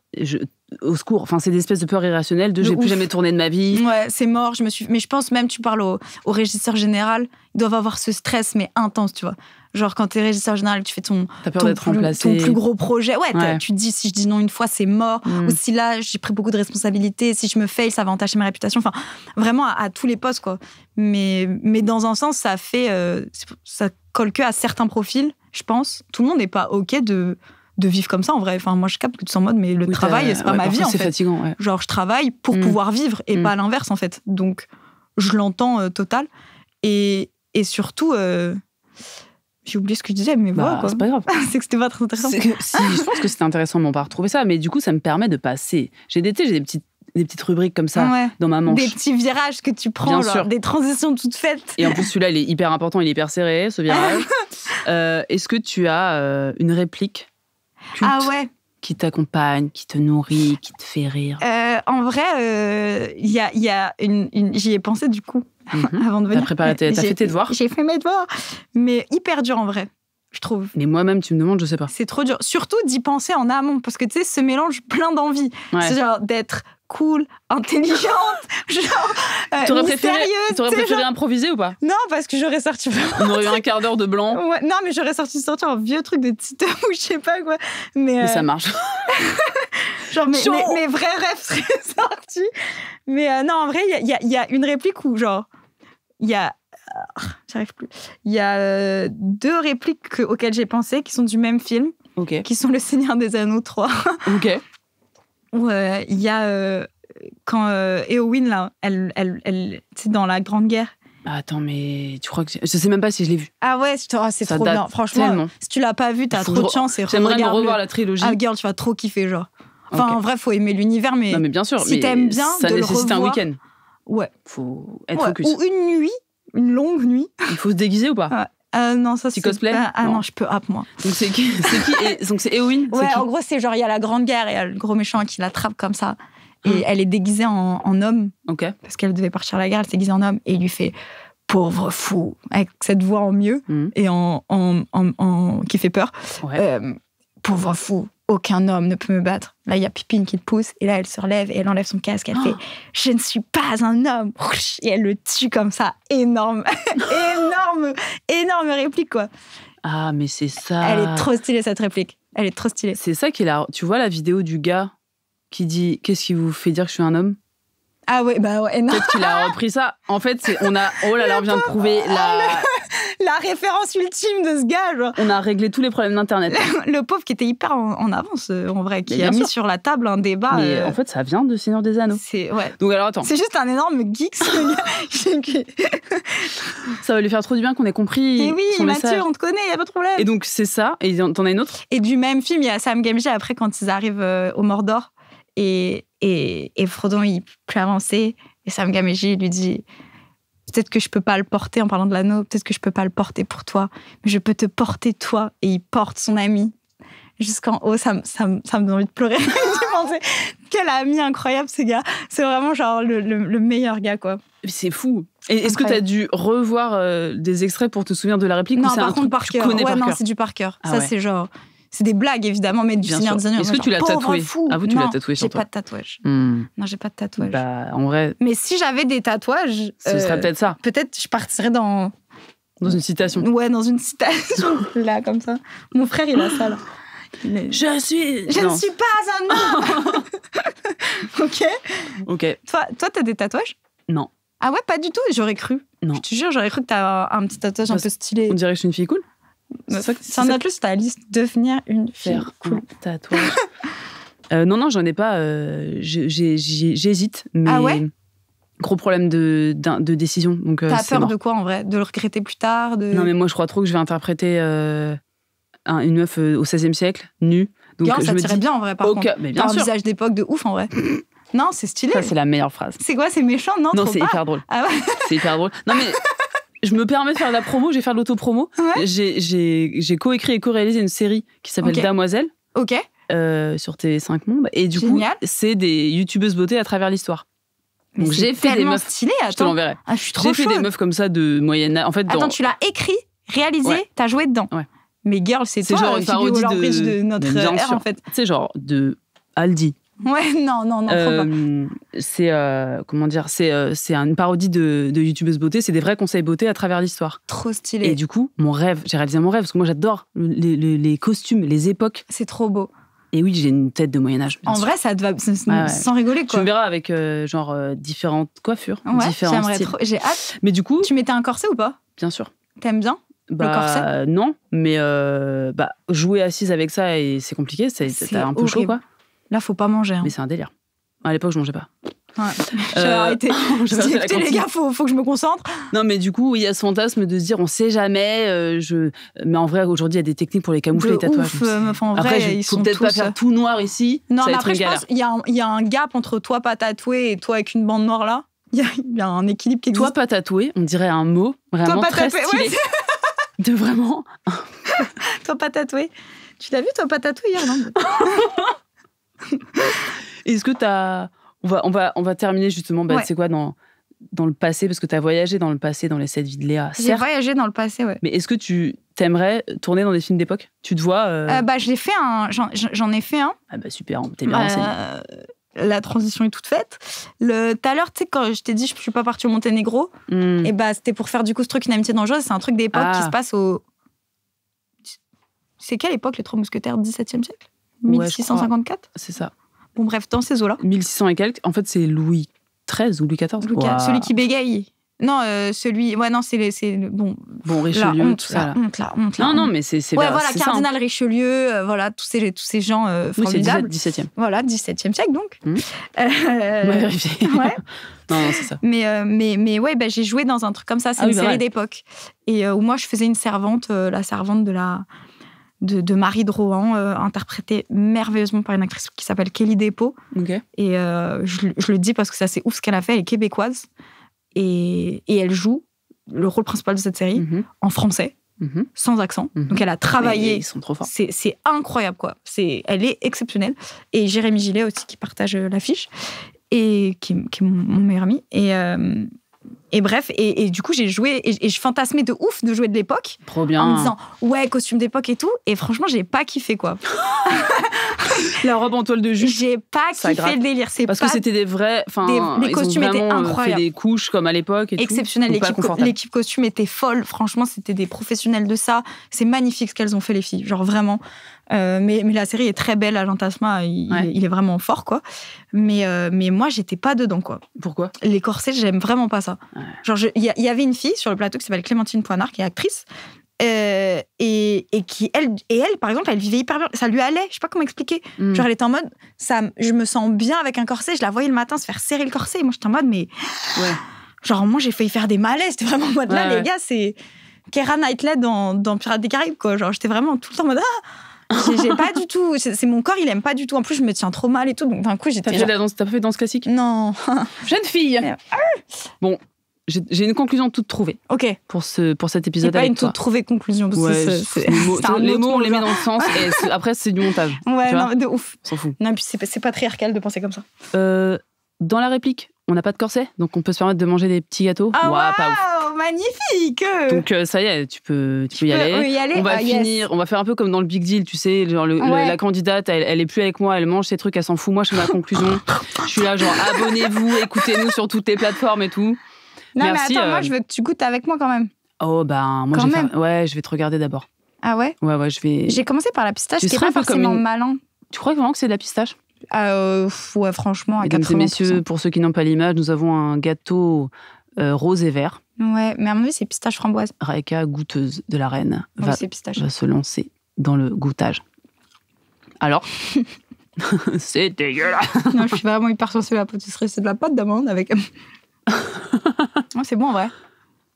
au secours. Enfin, c'est des espèces de peurs irrationnelles de j'ai plus jamais tourné de ma vie. Ouais, c'est mort. Mais je pense même, tu parles au régisseur général, ils doivent avoir ce stress, mais intense, tu vois. Genre, quand t'es régisseur général, tu fais ton plus gros projet. Ouais. Tu te dis, si je dis non une fois, c'est mort. Ou si là, j'ai pris beaucoup de responsabilités. Si je me fail, ça va entacher ma réputation. Enfin, vraiment à tous les postes, quoi. Mais dans un sens, ça colle que à certains profils, je pense. Tout le monde n'est pas OK de vivre comme ça, en vrai. Enfin, moi, je capte que tu es en mode, mais le travail, c'est pas ma vie, en fait. C'est fatigant, ouais. Genre, je travaille pour pouvoir vivre et pas l'inverse, en fait. Donc, je l'entends total. Et surtout... J'ai oublié ce que je disais, mais voilà, quoi. C'est pas grave. C'est que c'était pas très intéressant. Si, je pense que c'était intéressant, mais on va retrouver ça. Mais du coup, ça me permet de passer. J'ai des petites rubriques comme ça dans ma manche. Des petits virages que tu prends, genre, des transitions toutes faites. Et en plus, celui-là, il est hyper important, il est hyper serré, ce virage. Est-ce que tu as une réplique culte qui t'accompagne, qui te nourrit, qui te fait rire? En vrai, il y a j'y ai pensé du coup avant de venir. T'as fait tes devoirs? J'ai fait mes devoirs, mais hyper dur en vrai, je trouve. Mais moi-même, tu me demandes, je sais pas. C'est trop dur, surtout d'y penser en amont, parce que tu sais, ce mélange plein d'envies. Ouais. C'est genre d'être cool, intelligente, genre T'aurais préféré improviser ou pas? Non, parce que j'aurais sorti On aurait eu un quart d'heure de blanc. Ouais, non, mais j'aurais sorti un vieux truc de Tito ou je sais pas quoi. Mais ça marche. Genre mes vrais rêves seraient sortis. Mais non, en vrai, il y a une réplique où genre il y a j'arrive plus. Il y a 2 répliques auxquelles j'ai pensé qui sont du même film, qui sont Le Seigneur des Anneaux 3. OK. Où il y a quand Éowyn là, elle c'est dans la Grande Guerre. Attends, mais tu crois que je sais même pas si je l'ai vu. Ah ouais, c'est trop bien. Franchement, tellement. Si tu l'as pas vu, t'as trop de chance. J'aimerais me revoir la trilogie. Ah girl, tu vas trop kiffer, genre. Enfin, en vrai, faut aimer l'univers, mais. Non, mais bien sûr. Si t'aimes bien, ça de le nécessite revoir. un week-end. Ouais. Faut être focus. Ou une nuit, une longue nuit. Il faut se déguiser ou pas? Non, ça c'est cosplay. Non, je peux moi. Donc c'est qui Donc c'est Éowyn. Ouais, en gros, c'est genre il y a la Grande Guerre et il y a le gros méchant qui l'attrape comme ça. Et elle est déguisée en homme. OK. Parce qu'elle devait partir à la guerre, elle s'est déguisée en homme et il lui fait pauvre fou avec cette voix en mieux et qui fait peur. Ouais. Pauvre fou, aucun homme ne peut me battre. Là, il y a Pipine qui le pousse et là, elle se relève et elle enlève son casque. Elle fait je ne suis pas un homme. Et elle le tue comme ça. Énorme réplique, quoi. Ah, mais c'est ça. Elle est trop stylée, cette réplique. Elle est trop stylée. C'est ça qui est là. Tu vois la vidéo du gars qui dit qu'est-ce qui vous fait dire que je suis un homme? Ah ouais, bah ouais, non. Peut-être qu'il a repris ça. En fait, oh là là, on vient de prouver la référence ultime de ce gars, genre. On a réglé tous les problèmes d'Internet. Le pauvre qui était hyper en avance, en vrai, qui a mis sur la table un débat. Mais en fait, ça vient de Seigneur des Anneaux. Ouais. Donc alors, attends. C'est juste un énorme geek, ce gars. Ça va lui faire trop du bien qu'on ait compris. Et oui, son Mathieu, message. on te connaît, y a pas de problème. Et donc, c'est ça. Et t'en as une autre? Et du même film, il y a Sam Gamgee, après, quand ils arrivent au Mordor. Et Frodon, il peut avancer. Et Sam Gamgee lui dit peut-être que je peux pas le porter en parlant de l'anneau, peut-être que je peux pas le porter pour toi, mais je peux te porter toi. Et il porte son ami jusqu'en haut. Ça me donne envie de pleurer. Quel ami incroyable, ce gars. C'est vraiment genre le meilleur gars, quoi. C'est fou. Et est-ce que tu as dû revoir des extraits pour te souvenir de la réplique? Non, ou c'est par un contre, truc par que tu cœur. connais par non, cœur? c'est du par cœur. Ah ça, ouais. c'est genre... C'est des blagues, évidemment, mais du Seigneur des Anneaux. Est-ce que tu l'as tatoué? Ah, vous, tu l'as tatoué sur toi? J'ai pas de tatouage. Non, j'ai pas de tatouage. Bah, en vrai... Mais si j'avais des tatouages... Ce serait peut-être ça. Peut-être je partirais dans... Dans une citation. Ouais, dans une citation, là, comme ça. Mon frère, il a ça, là. Je ne suis pas un homme. Ok. Toi, t'as des tatouages? Non. Ah ouais, pas du tout? J'aurais cru. Non. Je te jure, j'aurais cru que t'as un petit tatouage un peu stylé. On dirait que je suis une fille cool? C'est un autre sur ta liste, devenir une fille cool. Tatouage. Non, j'en ai pas. J'hésite. Mais... Ah ouais? Gros problème de décision. Donc, T'as c'est peur mort. de quoi, en vrai? De le regretter plus tard? Non, mais moi, je crois trop que je vais interpréter une meuf au XVIe siècle, nue. Donc, Girl, ça me tirait dis, bien, en vrai, par contre. Mais bien T'as un sûr. visage d'époque de ouf, en vrai. Non, c'est stylé. Ça, c'est la meilleure phrase. C'est quoi? C'est méchant? Non, Non, trop c'est pas. hyper drôle. Ah ouais? C'est hyper drôle. Non, mais je me permets de faire de la promo, je vais faire de l'auto-promo. Ouais. J'ai coécrit et co-réalisé une série qui s'appelle Ok. Damoiselle Ok. sur TV5 Monde. Et du Génial. coup, c'est des youtubeuses beauté à travers l'histoire. Mais Donc, c'est j'ai fait des tellement meufs. stylé, Je te attends. l'enverrai. Ah, je suis trop J'ai fait chaude. des meufs comme ça de moyenne âge. En fait, Attends, tu l'as écrit, réalisé, Ouais. t'as joué dedans. Ouais. Mais Girl, c'est C'est toi, genre la une Phoebe parodie Waller-Bridge de notre Mais bien ère, sûr. en fait. Tu sais, genre de Aldi. Ouais, non, trop pas. C'est comment dire, c'est une parodie de youtubeuse beauté. C'est des vrais conseils beauté à travers l'histoire. Trop stylé. Et du coup, mon rêve, j'ai réalisé mon rêve parce que moi j'adore les costumes, les époques. C'est trop beau. Et oui, j'ai une tête de Moyen Âge. bien En sûr. vrai, ça te va Ouais. sans rigoler, Tu quoi. me verras avec différentes coiffures, Ouais, différents j'aimerais styles. trop. J'ai hâte. Mais du coup, Tu mettais un corset ou pas? bien sûr. T'aimes bien? corset Non, mais jouer assise avec ça, et c'est compliqué, C'est t'as un peu chaud, horrible. quoi. Là, faut pas manger. Hein. Mais c'est un délire. À l'époque, je mangeais pas. Ouais. J'avais arrêté. Je j'avais dis, arrêté la écoutez, les cantine. gars, faut que je me concentre. Non, mais du coup, il y a ce fantasme de se dire, on sait jamais. Mais en vrai, aujourd'hui, il y a des techniques pour les camoufler, De les tatouages. ouf, meuf, en vrai, Après, ils faut sont peut-être tous... pas faire tout noir ici. Non, ça mais va être après, une je galère. pense qu'il y a un gap entre toi pas tatoué et toi avec une bande noire là. Il y a un équilibre qui existe. Toi, pas tatoué, on dirait un mot vraiment pas très tatoué, stylé. ouais, De vraiment. Toi pas tatoué. Tu l'as vu, toi pas tatoué hier, non? Est-ce que t'as. On va terminer justement, Ouais. c'est quoi dans le passé, parce que t'as voyagé dans le passé, dans les 7 vies de Léa. J'ai Certes, voyagé dans le passé, ouais. mais est-ce que tu t'aimerais tourner dans des films d'époque? Tu te vois J'en ai fait un. Ah bah super, t'es bien renseigné. La transition est toute faite. Tout à l'heure, tu sais, quand je t'ai dit je suis pas partie au Monténégro, Hmm. et c'était pour faire du coup ce truc Une amitié dangereuse. C'est un truc d'époque qui se passe au. C'est quelle époque, les Trois Mousquetaires? 17e siècle? Ouais, 1654? C'est ça. Bon, bref, dans ces eaux-là. 1600 et quelques. En fait, c'est Louis XIII ou Louis XIV. Ouah. Celui qui bégaye. Non, celui. Ouais, non, c'est bon. Bon, La Richelieu, honte, tout ça. la honte. Non, mais c'est Ouais, voilà, c'est ça, hein. Cardinal Richelieu, voilà, tous ces gens Oui, c'est formidables. 17e. Voilà, 17e siècle donc. On va vérifier. Ouais. Non, c'est ça. Mais ouais, j'ai joué dans un truc comme ça. C'est une série vrai. d'époque. Et où moi, je faisais une servante, la servante de Marie de Rohan, interprétée merveilleusement par une actrice qui s'appelle Kelly Despaux. Ok. Et je le dis parce que ça, c'est ouf ce qu'elle a fait. Elle est québécoise. Et elle joue le rôle principal de cette série Mhm. en français, Mhm. sans accent. Mhm. Donc elle a travaillé. Mais ils sont trop forts. C'est incroyable, quoi. Elle est exceptionnelle. Et Jérémy Gillet aussi, qui partage l'affiche, et qui est mon meilleur ami. Et bref, et du coup, j'ai joué, et je fantasmais de ouf de jouer de l'époque, Trop bien. en me disant, ouais, costume d'époque et tout. Et franchement, j'ai pas kiffé, quoi. La robe en toile de jus. J'ai pas Ça kiffé gratte. le délire. Parce que c'était des vrais. les costumes étaient incroyables. Fait des couches comme à l'époque. Exceptionnel. Tout, donc pas confortable. L'équipe costume était folle. Franchement, c'était des professionnels de ça. C'est magnifique ce qu'elles ont fait, les filles. Genre vraiment. Mais la série est très belle. Agent Tasma, il est vraiment fort, quoi. Mais moi, j'étais pas dedans, quoi. Pourquoi? Les corsets, j'aime vraiment pas ça. Ouais. Genre, il y avait une fille sur le plateau qui s'appelle Clémentine Poinard, qui est actrice. Et qui, elle, par exemple, elle vivait hyper bien. Ça lui allait. Je sais pas comment expliquer. Mm. Genre, elle était en mode, je me sens bien avec un corset. Je la voyais le matin se faire serrer le corset. Et moi, j'étais en mode, mais. Ouais. Genre, moi, j'ai failli faire des malaises. C'était vraiment en mode, là, Ouais. les gars, c'est Keira Knightley dans Pirates des Caraïbes, quoi. Genre, j'étais vraiment tout le temps en mode, j'ai pas du tout. C'est mon corps, il aime pas du tout. En plus, je me tiens trop mal et tout. Donc, d'un coup, j'étais. T'as pas fait danse classique? Non. Jeune fille. Bon, j'ai une conclusion toute trouvée Ok. pour cet C'est épisode pas avec une toi. toute trouvée conclusion. Parce que Ouais, c'est un les autre mots, on les met genre. dans le sens et après, c'est du montage. Ouais, tu vois, non, de ouf. on s'en fout. Non, puis c'est patriarcal de penser comme ça. Dans la réplique, on n'a pas de corset, donc on peut se permettre de manger des petits gâteaux. Ah, Ouah, pas ouf. waouh, magnifique. Donc ça y est, tu peux y aller. y aller. On va Ah, yes. finir, on va faire un peu comme dans le Big Deal, tu sais, genre Ouais. la candidate, elle est plus avec moi, elle mange ses trucs, elle s'en fout. Moi, je fais ma conclusion. Je suis là, genre abonnez-vous, écoutez-nous sur toutes les plateformes et tout. Non, Merci, mais attends, moi, je veux que tu goûtes avec moi quand même. Oh ben, moi, Quand je vais même. je vais te regarder d'abord. Ah ouais? Ouais, je vais. J'ai commencé par la pistache, Tu qui est serais pas un peu comme forcément une- malin. Tu crois vraiment que c'est de la pistache? Ouais, franchement, à Mesdames 80%. et messieurs, pour ceux qui n'ont pas l'image, nous avons un gâteau rose et vert. Ouais, mais à mon avis, c'est pistache framboise. Raika, goûteuse de la reine, Oui, va c'est pistache. se lancer dans le goûtage. Alors, c'est dégueulasse. Non, je suis vraiment hyper sensible à la pâtisserie. C'est de la pâte d'amande avec C'est bon, en vrai.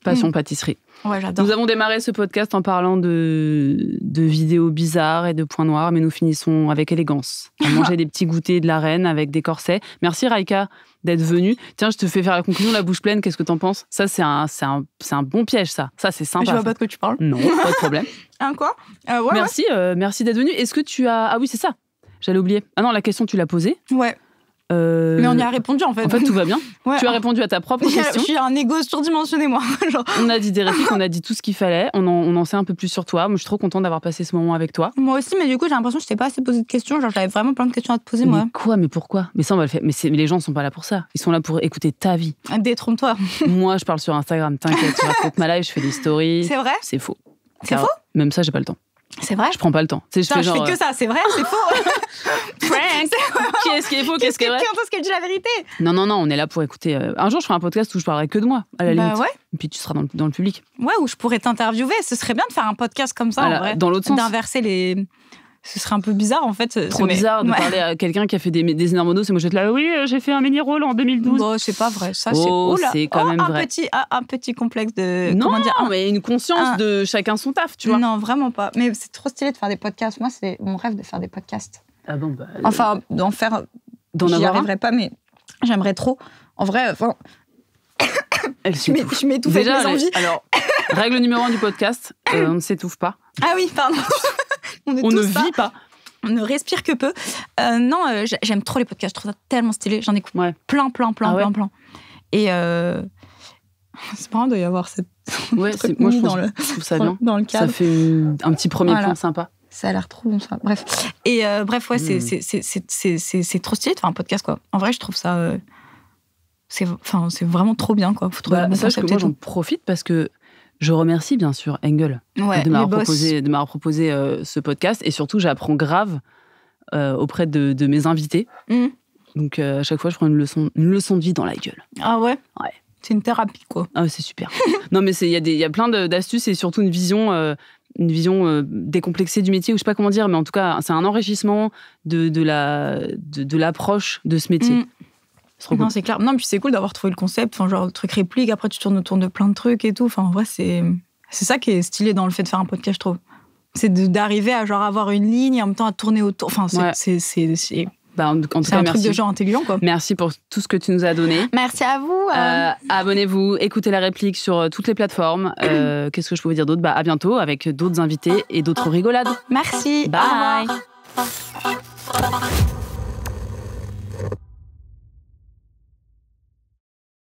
Passion pâtisserie. Ouais, j'adore. Nous avons démarré ce podcast en parlant de vidéos bizarres et de points noirs, mais nous finissons avec élégance. À manger des petits goûters de la reine avec des corsets. Merci Raïka d'être venue. Tiens, je te fais faire la conclusion, la bouche pleine, qu'est-ce que t'en penses? Ça, c'est un bon piège, ça. Ça, c'est sympa. Je vois pas de quoi tu parles. Non, pas de problème. Quoi Merci, merci d'être venue. Est-ce que tu as... Ah oui, c'est ça. J'allais oublier. Ah non, la question, tu l'as posée. Ouais. Mais on y a répondu, en fait. En fait, tout va bien. Ouais. Tu as répondu à ta propre question. Je suis un égo surdimensionné, moi. Genre... On a dit des répliques, on a dit tout ce qu'il fallait. On en sait un peu plus sur toi. Moi, je suis trop contente d'avoir passé ce moment avec toi. Moi aussi, mais du coup, j'ai l'impression que je t'ai pas assez posé de questions. Genre, j'avais vraiment plein de questions à te poser, moi. Mais quoi? Mais pourquoi? Mais ça, on va le faire. Mais les gens sont pas là pour ça. Ils sont là pour écouter ta vie. Détrompe-toi. Moi, je parle sur Instagram. T'inquiète, je raconte ma life, je fais des stories. C'est vrai? C'est faux. C'est faux? Même ça, j'ai pas le temps. C'est vrai? Je prends pas le temps. Je fais que ça, c'est vrai, c'est faux. Prank. Qu'est-ce qui est faux? Qu'est-ce qui est vrai? Quand est-ce qu'elle dit la vérité? Non, on est là pour écouter. Un jour, je ferai un podcast où je parlerai que de moi, à la limite. Ouais. Et puis tu seras dans le public. Ouais, où je pourrais t'interviewer. Ce serait bien de faire un podcast comme ça, en vrai. Dans l'autre sens. D'inverser les... Ce serait un peu bizarre, en fait. Trop bizarre de parler à quelqu'un qui a fait des énormes monos. C'est moi, je vais être là, oui, j'ai fait un mini-rôle en 2012. Bon, c'est pas vrai. Ça, c'est quand même vrai. Un petit complexe de... Non, comment dire, mais une conscience de chacun son taf, tu vois. Non, vraiment pas. Mais c'est trop stylé de faire des podcasts. Moi, c'est mon rêve de faire des podcasts. Ah bon, enfin, d'en faire... J'y arriverai pas, mais j'aimerais trop. En vrai, enfin... je m'étouffe avec mes envies. Alors, règle numéro 1 du podcast, on ne s'étouffe pas. Ah oui, pardon. On ne vit pas. On ne respire que peu. Non, j'aime trop les podcasts. Je trouve ça tellement stylé. J'en écoute plein. Et c'est marrant de y avoir cette... Ouais, moi je trouve ça bien. Dans le cadre. Ça fait un petit premier plan sympa. Ça a l'air trop bon, ça. Bref. Et ouais, c'est trop stylé de faire un podcast, quoi. En vrai, je trouve ça... c'est vraiment trop bien, quoi. Faut trouver le bon concept. Moi, j'en profite parce que je remercie bien sûr Engel de m'avoir proposé ce podcast, et surtout j'apprends grave auprès de mes invités. Donc à chaque fois je prends une leçon de vie dans la gueule. Ah ouais? Ouais. C'est une thérapie, quoi. Ah, c'est super. Non, mais il y a plein d'astuces et surtout une vision décomplexée du métier, ou je sais pas comment dire, mais en tout cas c'est un enrichissement de l'approche de ce métier. Non, c'est clair. Non, puis c'est cool d'avoir trouvé le concept, enfin, genre, le truc réplique, après tu tournes autour de plein de trucs et tout. Enfin, en vrai, c'est ça qui est stylé dans le fait de faire un podcast, je trouve. C'est d'arriver à genre avoir une ligne et en même temps à tourner autour. Enfin, c'est en tout cas, un truc de genre intelligent, quoi. Merci pour tout ce que tu nous as donné. Merci à vous. Abonnez-vous, écoutez la réplique sur toutes les plateformes. Qu'est-ce que je peux vous dire d'autre? À bientôt avec d'autres invités et d'autres rigolades. Merci. Bye. Au revoir.